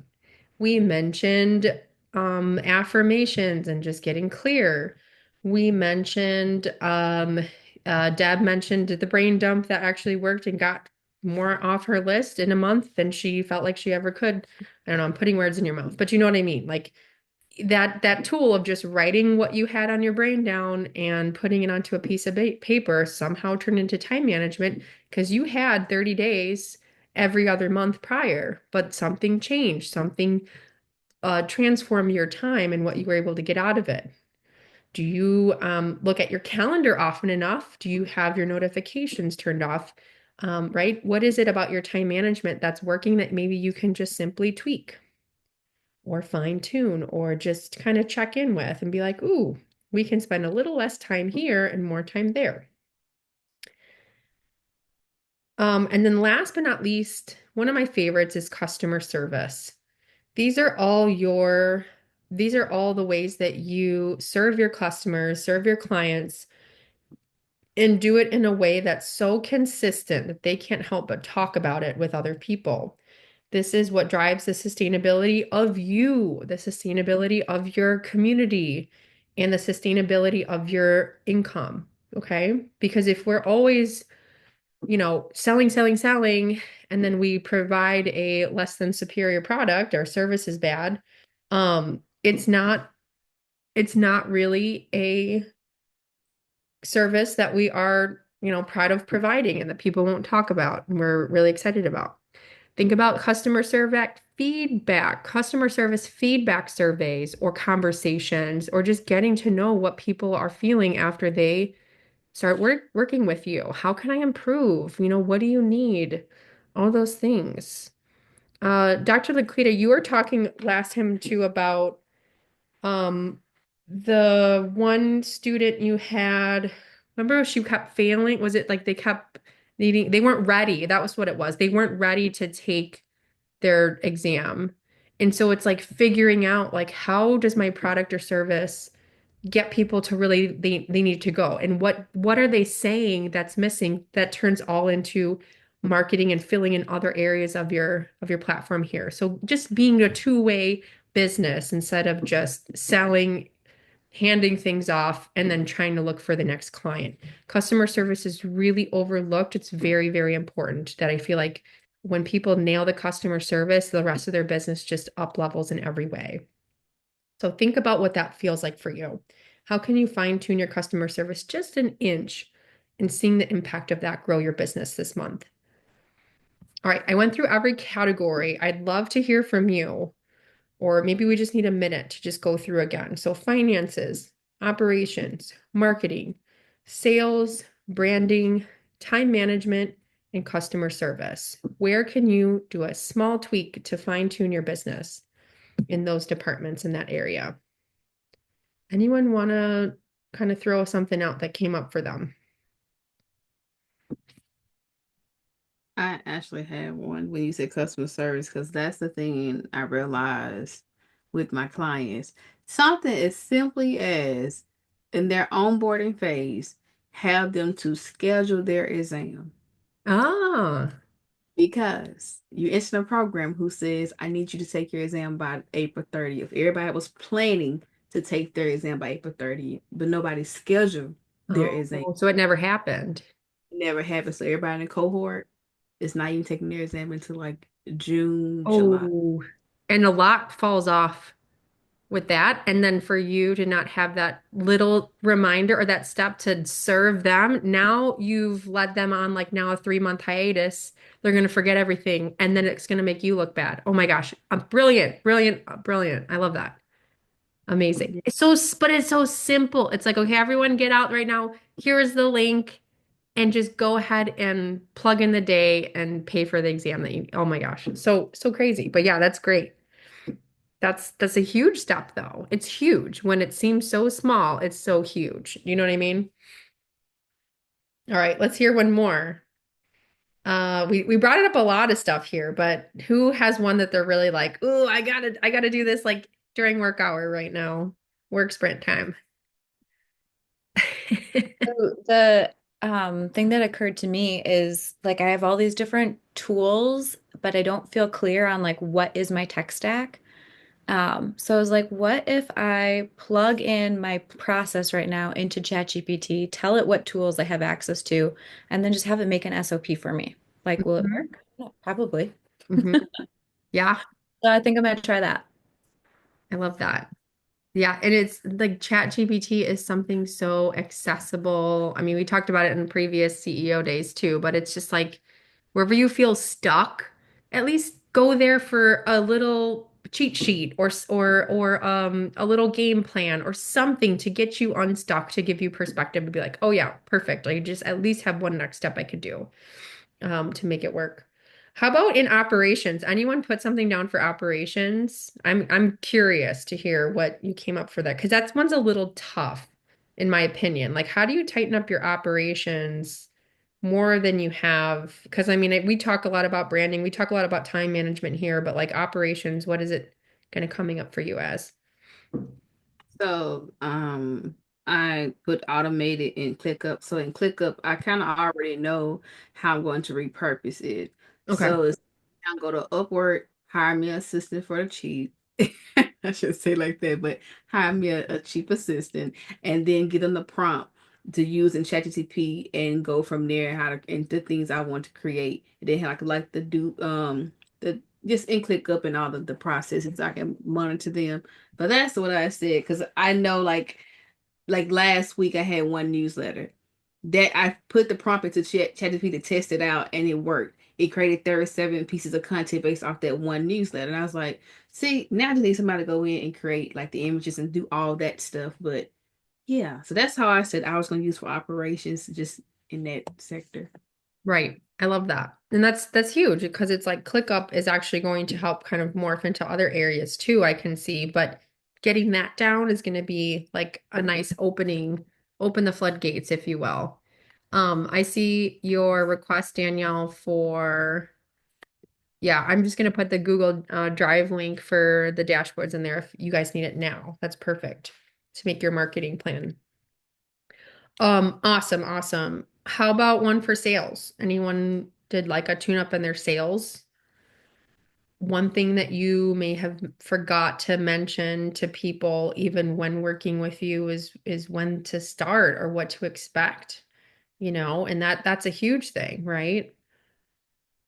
We mentioned affirmations and just getting clear. We mentioned Deb mentioned the brain dump that actually worked and got more off her list in a month than she felt like she ever could. I don't know, I'm putting words in your mouth, but you know what I mean? Like that tool of just writing what you had on your brain down and putting it onto a piece of paper somehow turned into time management because you had 30 days every other month prior, but something changed, something transformed your time and what you were able to get out of it. Do you look at your calendar often enough? Do you have your notifications turned off? Right? What is it about your time management that's working that maybe you can just simply tweak or fine tune or just kind of check in with and be like, ooh, we can spend a little less time here and more time there. And then last but not least, one of my favorites is customer service. These are all the ways that you serve your customers, serve your clients, and do it in a way that's so consistent that they can't help but talk about it with other people. This is what drives the sustainability of you, the sustainability of your community, and the sustainability of your income. Okay. Because if we're always, selling, and then we provide a less than superior product, our service is bad, it's not really a service that we are, proud of providing and that people won't talk about and we're really excited about. Think about customer service feedback surveys or conversations, or just getting to know what people are feeling after they start working with you. How can I improve? What do you need? All those things. Dr. Laquita, you were talking last time too about um, the one student you had. Remember, she kept failing? Was it like they kept they weren't ready? That was what it was. They weren't ready to take their exam. And so it's like figuring out like how does my product or service get people to really they need to go, and what are they saying that's missing that turns all into marketing and filling in other areas of your platform here. So just being a two-way business instead of just selling handing things off, and then trying to look for the next client. Customer service is really overlooked. It's very, very important that I feel like when people nail the customer service, the rest of their business just up levels in every way. So think about what that feels like for you. How can you fine tune your customer service just an inch and seeing the impact of that grow your business this month? All right, I went through every category. I'd love to hear from you, or maybe we just need a minute to just go through again. So, finances, operations, marketing, sales, branding, time management, and customer service. Where can you do a small tweak to fine tune your business in those departments in that area? Anyone want to kind of throw something out that came up for them? I actually had one when you said customer service, because that's the thing I realized with my clients. Something as simply as in their onboarding phase, have them to schedule their exam. Ah, Because you enter a program who says, I need you to take your exam by April 30th. Everybody was planning to take their exam by April 30th, but nobody scheduled their exam. oh, so it never happened. It never happened. So everybody in the cohort is not even taking their exam until like June, July. Oh, and a lot falls off with that. And then for you to not have that little reminder or that step to serve them, now you've led them on like now a 3 month hiatus. They're going to forget everything. And then it's going to make you look bad. Oh my gosh. Brilliant, brilliant, brilliant. I love that. Amazing. Yeah. But it's so simple. It's like, okay, everyone get out right now. Here is the link and just go ahead and plug in the day and pay for the exam that you, oh my gosh. So crazy. But yeah, that's great. That's a huge step though. It's huge. When it seems so small, it's so huge. You know what I mean? All right, let's hear one more. We brought it up a lot of stuff here, but who has one that they're really like, "Ooh, I gotta do this like during work hour right now, work sprint time." So the thing that occurred to me is like I have all these different tools, but I don't feel clear on like what is my tech stack. So I was like, what if I plug in my process right now into ChatGPT, tell it what tools I have access to, and then just have it make an SOP for me? Like, will it Mhm. work? No, probably. Mhm. Yeah, So I think I'm gonna try that. I love that. Yeah, and it's like Chat GPT is something so accessible. I mean, we talked about it in previous CEO days too, but it's just like wherever you feel stuck, at least go there for a little cheat sheet or a little game plan or something to get you unstuck, to give you perspective to be like, oh yeah, perfect. Like just at least have one next step I could do to make it work. How about in operations? Anyone put something down for operations? I'm curious to hear what you came up for that because that one's a little tough, in my opinion. Like, how do you tighten up your operations more than you have? Because I mean, we talk a lot about branding, we talk a lot about time management here, but like operations, what is it kind of coming up for you as? So I put automated in ClickUp. So in ClickUp, I kind of already know how I'm going to repurpose it. Okay. So it's I'll go to Upwork, hire me an assistant for the cheap. I should say like that, but hire me a cheap assistant and then get them the prompt to use in ChatGPT and go from there how to and the things I want to create. And then like the do the just in ClickUp and all the processes I can monitor them. But that's what I said because I know like last week I had one newsletter that I put the prompt into ChatGPT to test it out and it worked. It created 37 pieces of content based off that one newsletter. And I was like, see, now I just need somebody to go in and create like the images and do all that stuff. But yeah, so that's how I said I was going to use for operations just in that sector. Right. I love that. And that's huge because it's like ClickUp is actually going to help kind of morph into other areas too, I can see. But getting that down is going to be like a nice opening, open the floodgates, if you will. I see your request, Danielle, for yeah, I'm just going to put the Google Drive link for the dashboards in there if you guys need it now. That's perfect to make your marketing plan. Awesome, awesome. How about one for sales? Anyone did like a tune up in their sales? one thing that you may have forgot to mention to people even when working with you is when to start or what to expect, and that's a huge thing, right?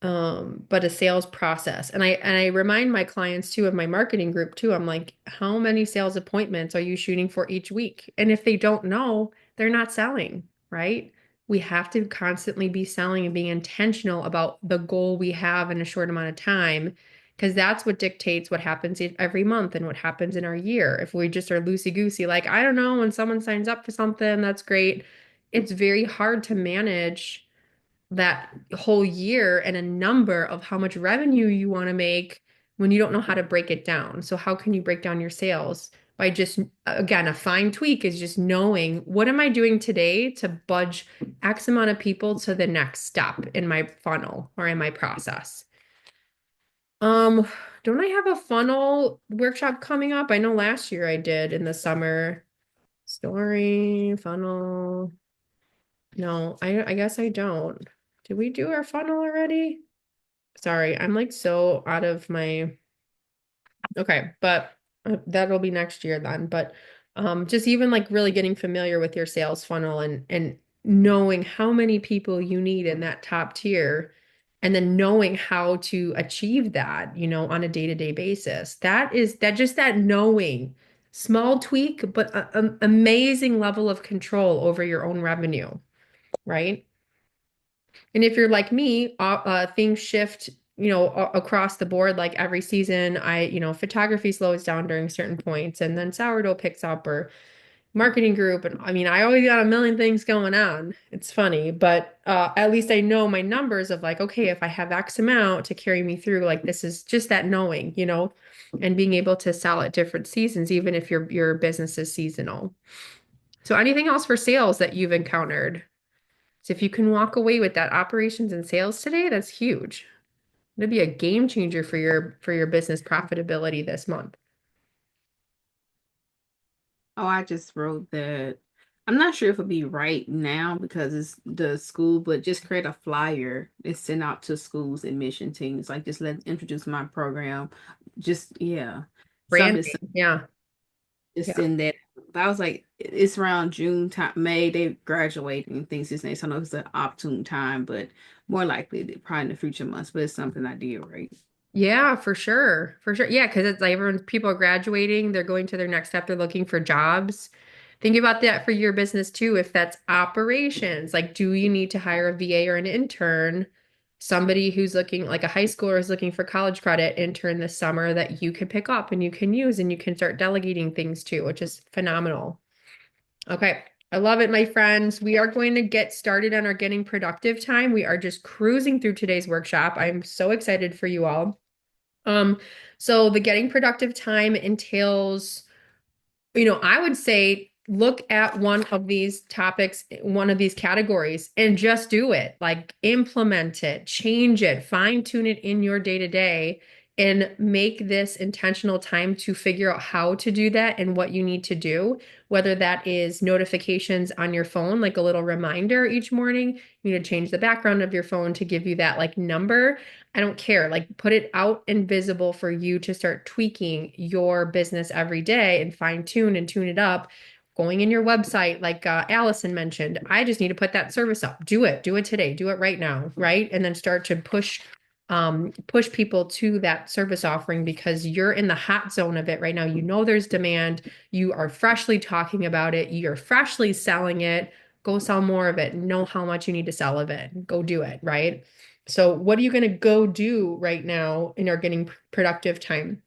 But a sales process. And I remind my clients too of my marketing group too. I'm like, how many sales appointments are you shooting for each week? And if they don't know, they're not selling, right? We have to constantly be selling and being intentional about the goal we have in a short amount of time, because that's what dictates what happens every month and what happens in our year. If we just are loosey-goosey, like, I don't know, when someone signs up for something, that's great. It's very hard to manage that whole year and a number of how much revenue you want to make when you don't know how to break it down. So how can you break down your sales? By just, again, a fine tweak is just knowing, what am I doing today to budge X amount of people to the next step in my funnel or in my process? Um, don't I have a funnel workshop coming up? I know last year I did in the summer. Story, funnel. No, I guess I don't. Did we do our funnel already? Sorry, I'm like so out of my. Okay, but that'll be next year then. But just even like really getting familiar with your sales funnel and knowing how many people you need in that top tier, and then knowing how to achieve that, on a day-to-day basis. That just that knowing, small tweak, but amazing level of control over your own revenue, right? And if you're like me, things shift, across the board. Like every season, photography slows down during certain points, and then sourdough picks up, or marketing group. And I mean, I always got a million things going on. It's funny, but at least I know my numbers of like, okay, if I have X amount to carry me through, like this is just that knowing, and being able to sell at different seasons, even if your business is seasonal. So anything else for sales that you've encountered? So if you can walk away with that operations and sales today, that's huge. It'd be a game changer for your business profitability this month. Oh, I just wrote that. I'm not sure if it'll be right now because it's the school, but just create a flyer and send out to schools and mission teams. Like just let introduce my program. Just yeah. Something Branding. Yeah. just Yeah. send that. But I was like, it's around June time, May, they graduating and things this next. I know it's an opportune time, but more likely probably in the future months. But it's something I did right. Yeah, for sure. For sure. Yeah, because it's like people are graduating, they're going to their next step, they're looking for jobs. Think about that for your business too. If that's operations, like, do you need to hire a VA or an intern? Somebody who's looking, like a high schooler is looking for college credit intern this summer that you can pick up and you can use and you can start delegating things to, which is phenomenal. Okay. I love it, my friends. We are going to get started on our getting productive time. We are just cruising through today's workshop. I'm so excited for you all. Um, so the getting productive time entails, I would say look at one of these topics, one of these categories, and just do it. Like implement it, change it, fine tune it in your day to day, and make this intentional time to figure out how to do that and what you need to do. Whether that is notifications on your phone, like a little reminder each morning, you need to change the background of your phone to give you that like number. I don't care. Like put it out and visible for you to start tweaking your business every day and fine tune and tune it up. Going in your website, like Allison mentioned, I just need to put that service up. Do it. Do it today. Do it right now. Right. And then start to push people to that service offering because you're in the hot zone of it right now. You know there's demand. You are freshly talking about it. You're freshly selling it. Go sell more of it. Know how much you need to sell of it. Go do it. Right. So what are you going to go do right now in our getting productive time?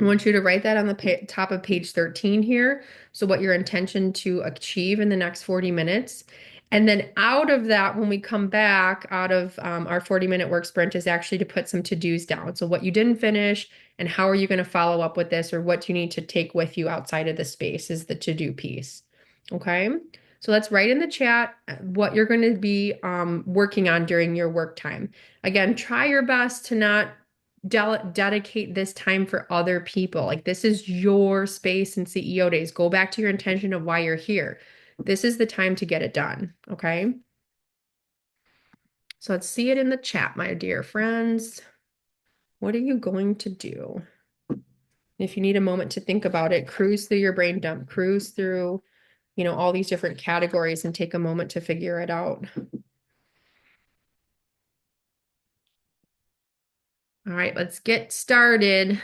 I want you to write that on the top of page 13 here. So what your intention to achieve in the next 40 minutes. And then out of that, when we come back out of our 40-minute work sprint is actually to put some to-dos down. So what you didn't finish and how are you going to follow up with this, or what do you need to take with you outside of the space is the to-do piece. Okay. So let's write in the chat what you're going to be working on during your work time. Again, try your best to not dedicate this time for other people. Like this is your space and CEO days. Go back to your intention of why you're here. This is the time to get it done. Okay. So let's see it in the chat, my dear friends. What are you going to do? If you need a moment to think about it, cruise through your brain dump, cruise through, all these different categories and take a moment to figure it out. All right, let's get started.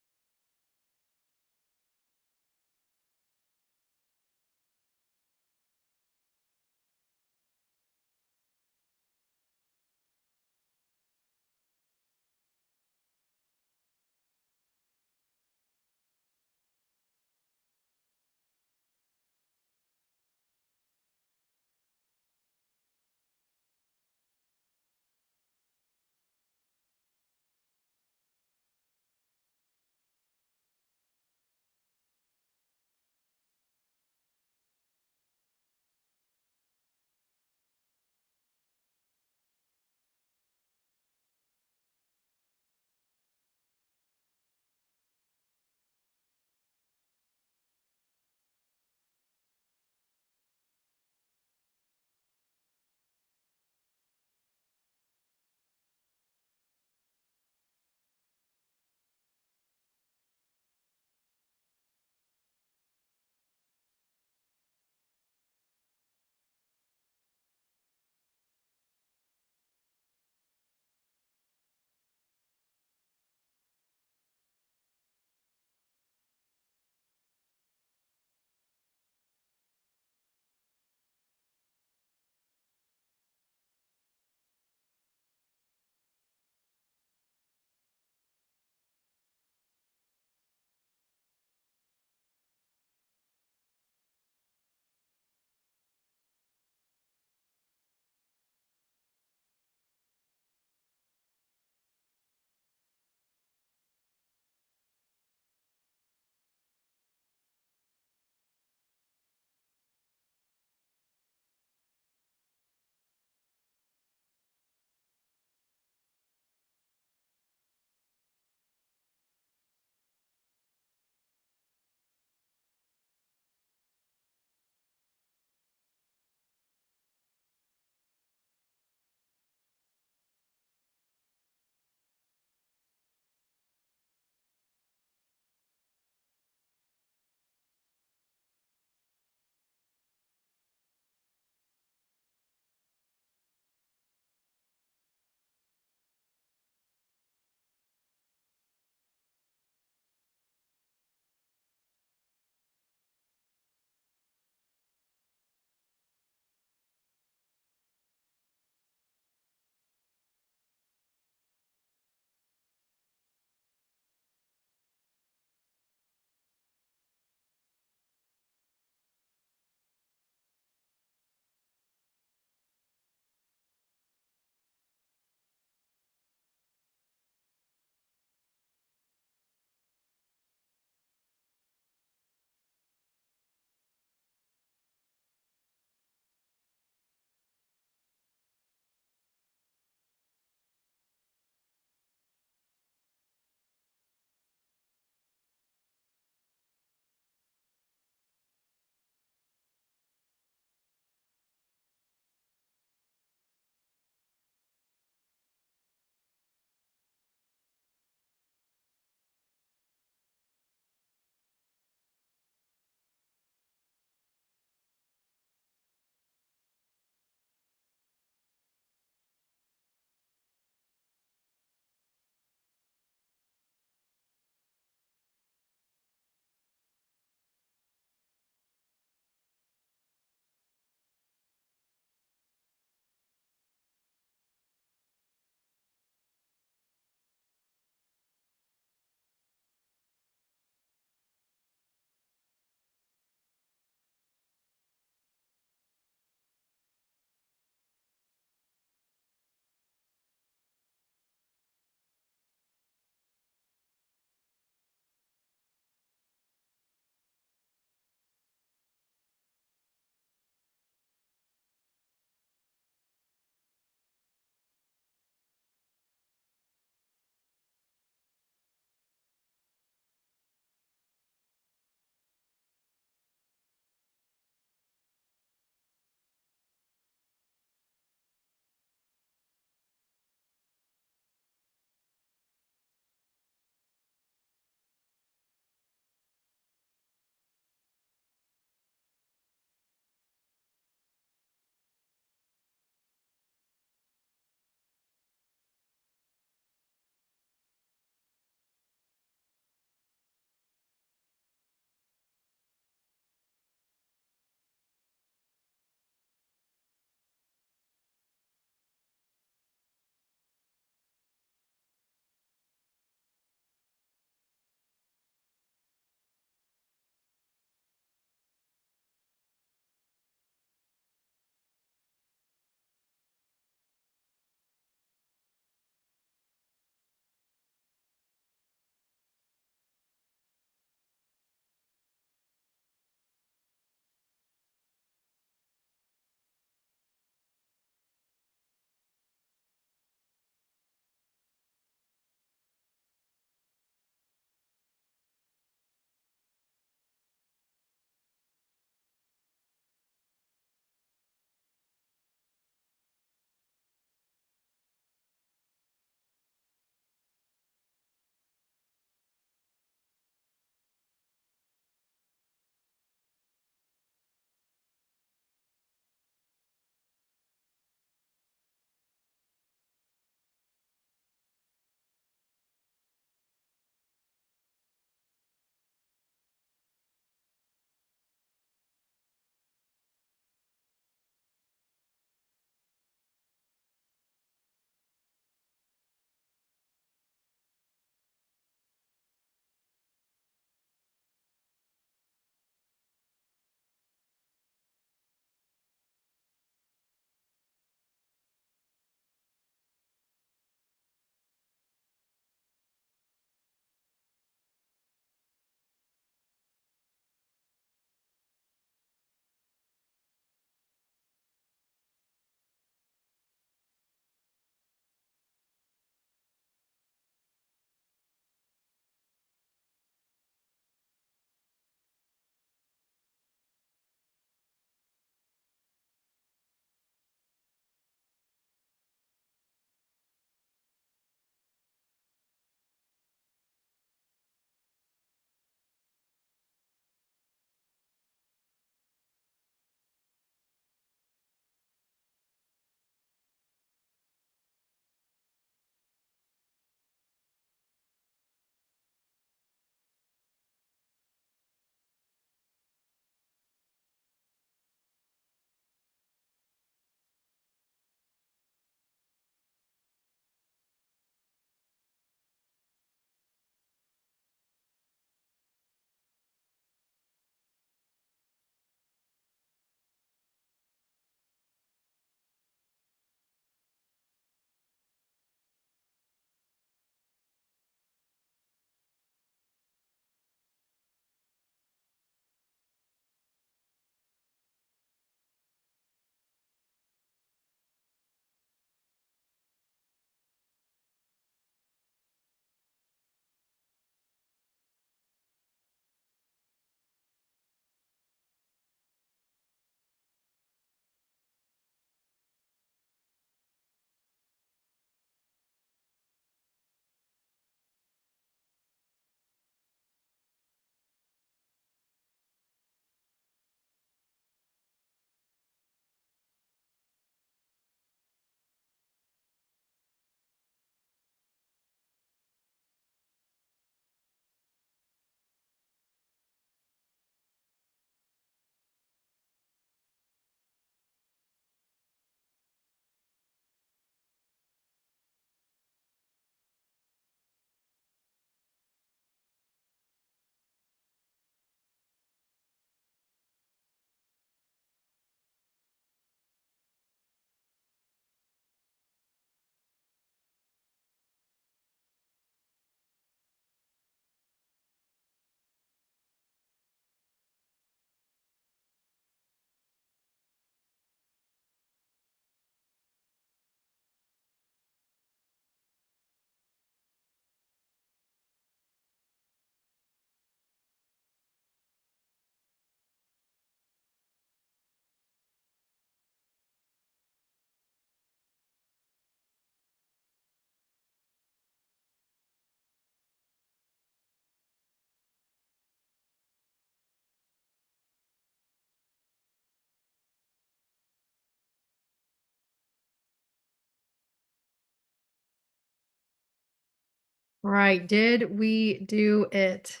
All right. Did we do it?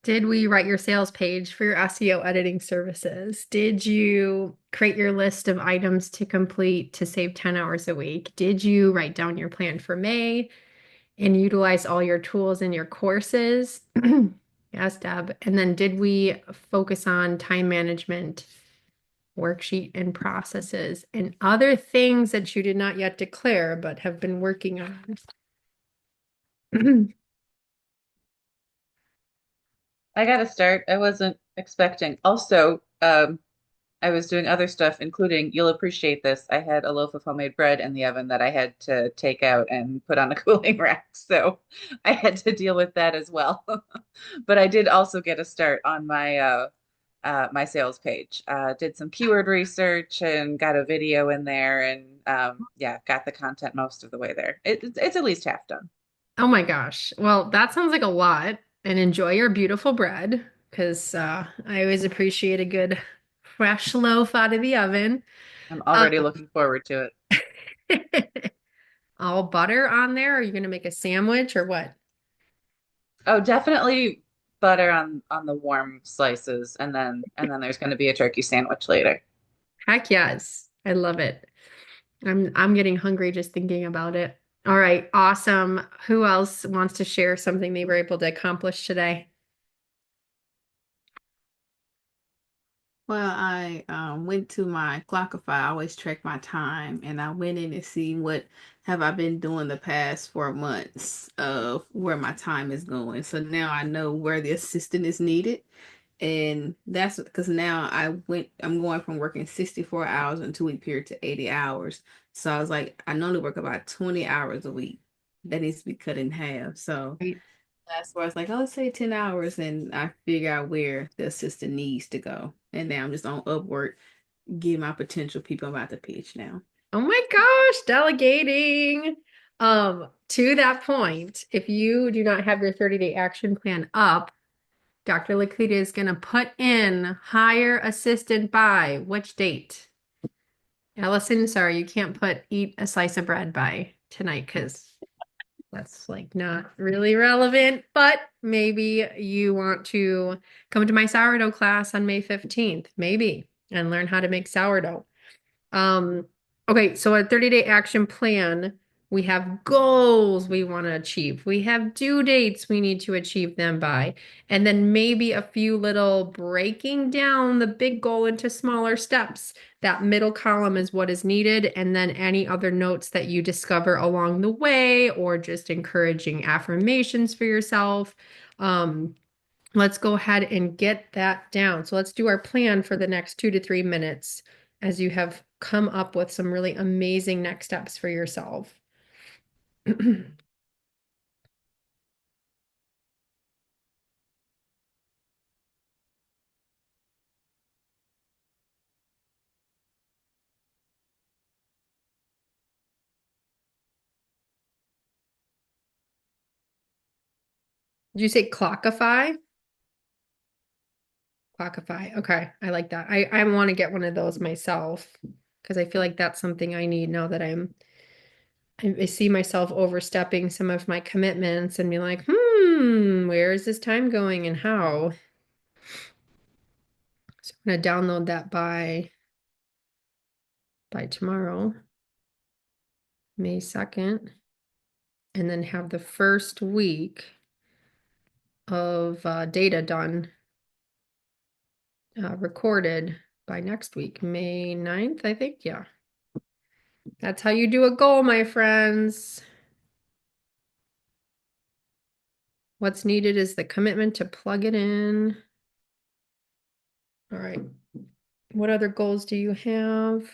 Did we write your sales page for your SEO editing services? Did you create your list of items to complete to save 10 hours a week? Did you write down your plan for May and utilize all your tools in your courses? Yes, Deb. And then did we focus on time management, worksheet, and processes and other things that you did not yet declare but have been working on? I got to start. I wasn't expecting. Also, I was doing other stuff, including, you'll appreciate this. I had a loaf of homemade bread in the oven that I had to take out and put on a cooling rack. So I had to deal with that as well. But I did also get a start on my sales page. Did some keyword research and got a video in there, and yeah, got the content most of the way there. It's at least half done. Oh my gosh. Well, that sounds like a lot. And enjoy your beautiful bread because I always appreciate a good fresh loaf out of the oven. I'm Um, already looking forward to it. all butter on there. Are you going to make a sandwich or what? Oh, definitely butter on the warm slices, and then there's going to be a turkey sandwich later. Heck yes. I love it. I'm getting hungry just thinking about it. All right, awesome. Who else wants to share something they were able to accomplish today? Well, I went to my Clockify. I always track my time, and I went in and see what have I been doing the past 4 months of where my time is going. So now I know where the assistant is needed, and that's because now I'm going from working 64 hours in 2 week period to 80 hours. So I was like, I normally work about 20 hours a week. That needs to be cut in half. So Right. that's where I was like, oh, let's say 10 hours, and I figure out where the assistant needs to go. And now I'm just on Upwork, get my potential people I'm about to pitch now. Oh my gosh, delegating. To that point, if you do not have your 30-day action plan up, Dr. Lakita is going to put in hire assistant by which date? Allison, sorry, you can't put eat a slice of bread by tonight because that's like not really relevant, but maybe you want to come to my sourdough class on May 15th, maybe, and learn how to make sourdough. Um, okay, so a 30-day action plan, we have goals we want to achieve. We have due dates we need to achieve them by. And then maybe a few little breaking down the big goal into smaller steps. That middle column is what is needed. And then any other notes that you discover along the way or just encouraging affirmations for yourself. Um, Let's go ahead and get that down. So let's do our plan for the next 2 to 3 minutes as you have come up with some really amazing next steps for yourself. Did you say clockify? Clockify. Okay, I like that. I want to get one of those myself because I feel like that's something I need now that I see myself overstepping some of my commitments and be like, where is this time going and how? So I'm gonna download that by tomorrow, May 2nd, and then have the first week of data done, recorded by next week, May 9th, I think. Yeah. That's how you do a goal, my friends. What's needed is the commitment to plug it in. All right. What other goals do you have?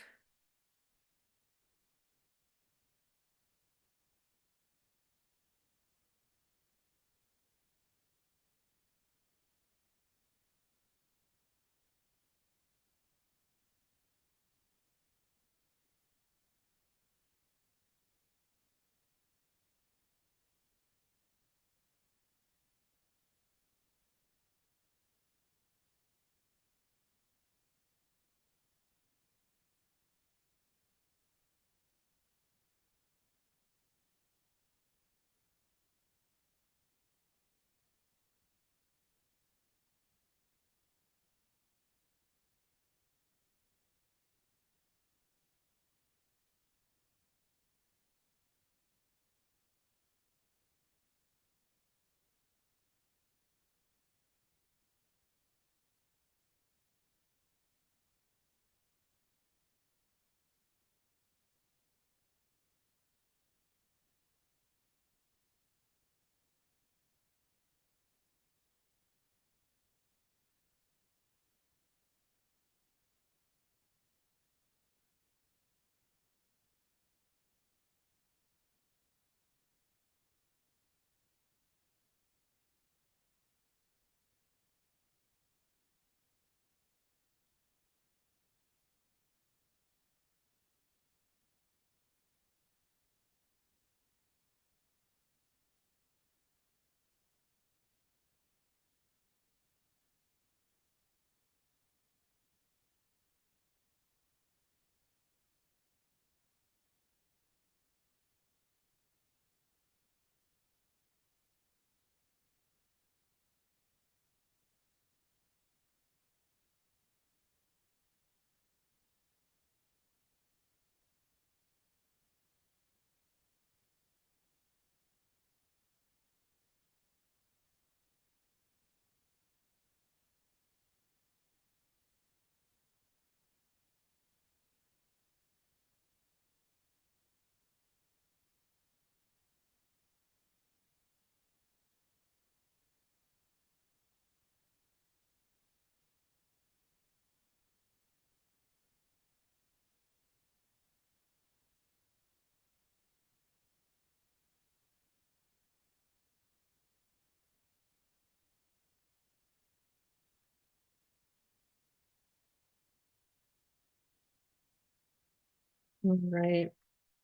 All right.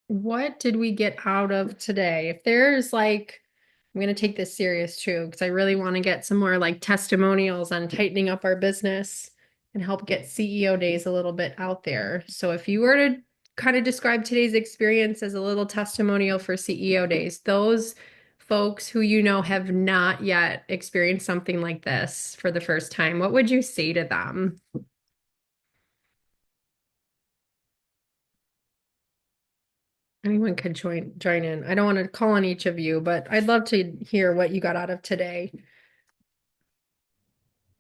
What did we get out of today? If there's like, I'm going to take this serious too, because I really want to get some more like testimonials on tightening up our business and help get CEO days a little bit out there. So if you were to kind of describe today's experience as a little testimonial for CEO days, those folks who you know have not yet experienced something like this for the first time, what would you say to them? Anyone could join in. I don't want to call on each of you, but I'd love to hear what you got out of today.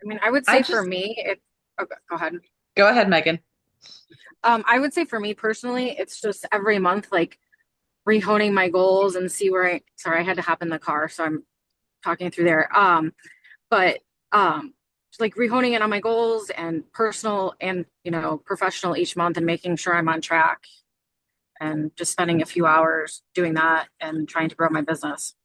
I mean, I would I say for just me, okay, go ahead. go ahead, Megan. I would say for me personally, it's just every month, like rehoning my goals and see where sorry, I had to hop in the car, so I'm talking through there. But just like rehoning it on my goals and personal and, professional each month and making sure I'm on track and just spending a few hours doing that and trying to grow my business.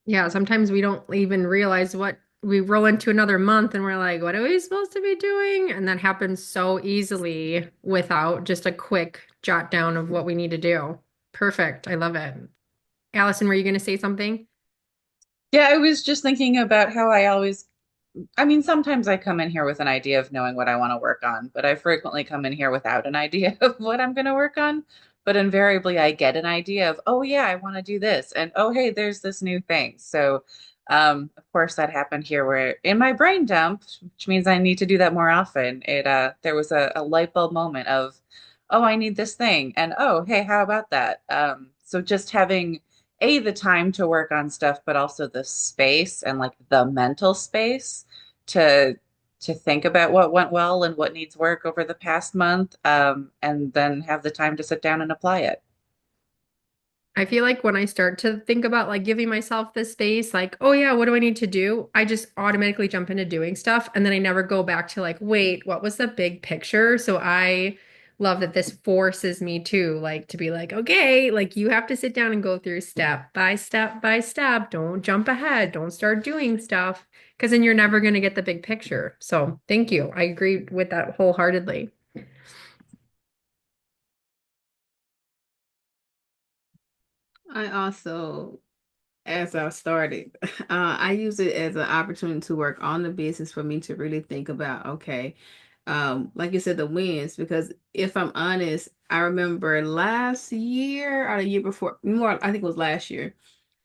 Yeah, sometimes we don't even realize what we roll into another month and we're like, what are we supposed to be doing? And that happens so easily without just a quick jot down of what we need to do. Perfect. I love it. Allison, were you going to say something? Yeah, I was just thinking about how I mean, sometimes I come in here with an idea of knowing what I want to work on, but I frequently come in here without an idea of what I'm going to work on. But invariably, I get an idea of, oh, yeah, I want to do this. And oh, hey, there's this new thing. So, of course, that happened here where in my brain dump, which means I need to do that more often, there was a light bulb moment of, oh, I need this thing. And oh, hey, how about that? So just having the time to work on stuff, but also the space and like the mental space to think about what went well and what needs work over the past month, and then have the time to sit down and apply it. I feel like when I start to think about like giving myself this space, like, oh yeah, what do I need to do? I just automatically jump into doing stuff. And then I never go back to like, wait, what was the big picture? So I love that this forces me to like to be like, okay, like you have to sit down and go through step by step by step. Don't jump ahead. Don't start doing stuff because then you're never going to get the big picture. So thank you. I agree with that wholeheartedly. I also, as I started, I use it as an opportunity to work on the business for me to really think about, okay, like you said, the wins. Because if I'm honest, I remember last year or the year before, more, I think it was last year,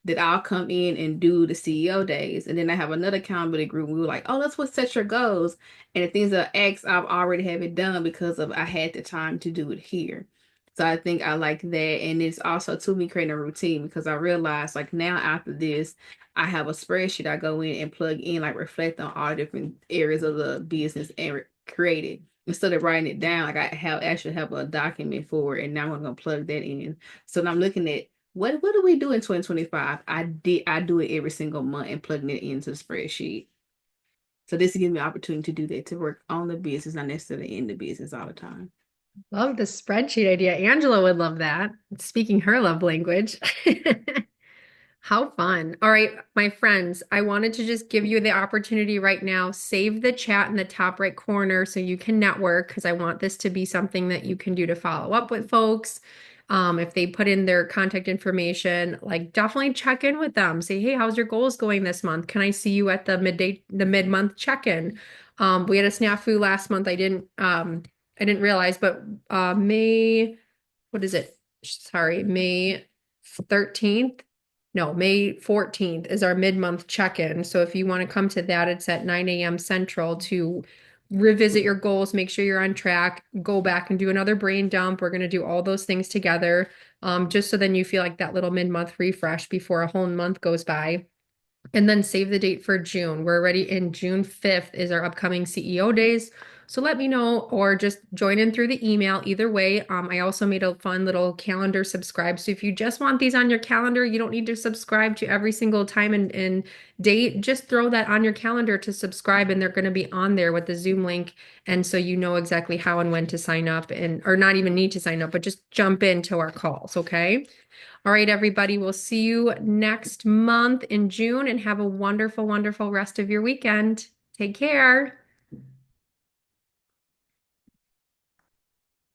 that I'll come in and do the CEO days. And then I have another accountability group. We were like, oh, let's what set your goals. And the things that X, I've already have it done because of I had the time to do it here. So I think I like that. And it's also to me creating a routine because I realized like now after this, I have a spreadsheet I go in and plug in, like reflect on all different areas of the business and create it. Instead of writing it down, like I have actually have a document for it, and now I'm gonna plug that in. So now I'm looking at what do we do in 2025? I do it every single month and plugging it into the spreadsheet. So this gives me an opportunity to do that, to work on the business, not necessarily in the business all the time. Love the spreadsheet idea. Angela would love that. Speaking her love language. How fun. All right, my friends, I wanted to just give you the opportunity right now. Save the chat in the top right corner so you can network because I want this to be something that you can do to follow up with folks. If they put in their contact information, like definitely check in with them. Say, hey, how's your goals going this month? Can I see you at the mid-month check-in? We had a snafu last month. I didn't realize, but what is it? Sorry, May 13th. No, May 14th is our mid-month check-in. So if you want to come to that, it's at 9 a.m. Central to revisit your goals, make sure you're on track, go back and do another brain dump. We're going to do all those things together, just so then you feel like that little mid-month refresh before a whole month goes by. And then save the date for June. We're already in June 5th is our upcoming CEO days. So let me know or just join in through the email. Either way, I also made a fun little calendar subscribe. So if you just want these on your calendar, you don't need to subscribe to every single time and date. Just throw that on your calendar to subscribe and they're going to be on there with the Zoom link. And so you know exactly how and when to sign up or not even need to sign up, but just jump into our calls. Okay. All right, everybody, we'll see you next month in June and have a wonderful, wonderful rest of your weekend. Take care.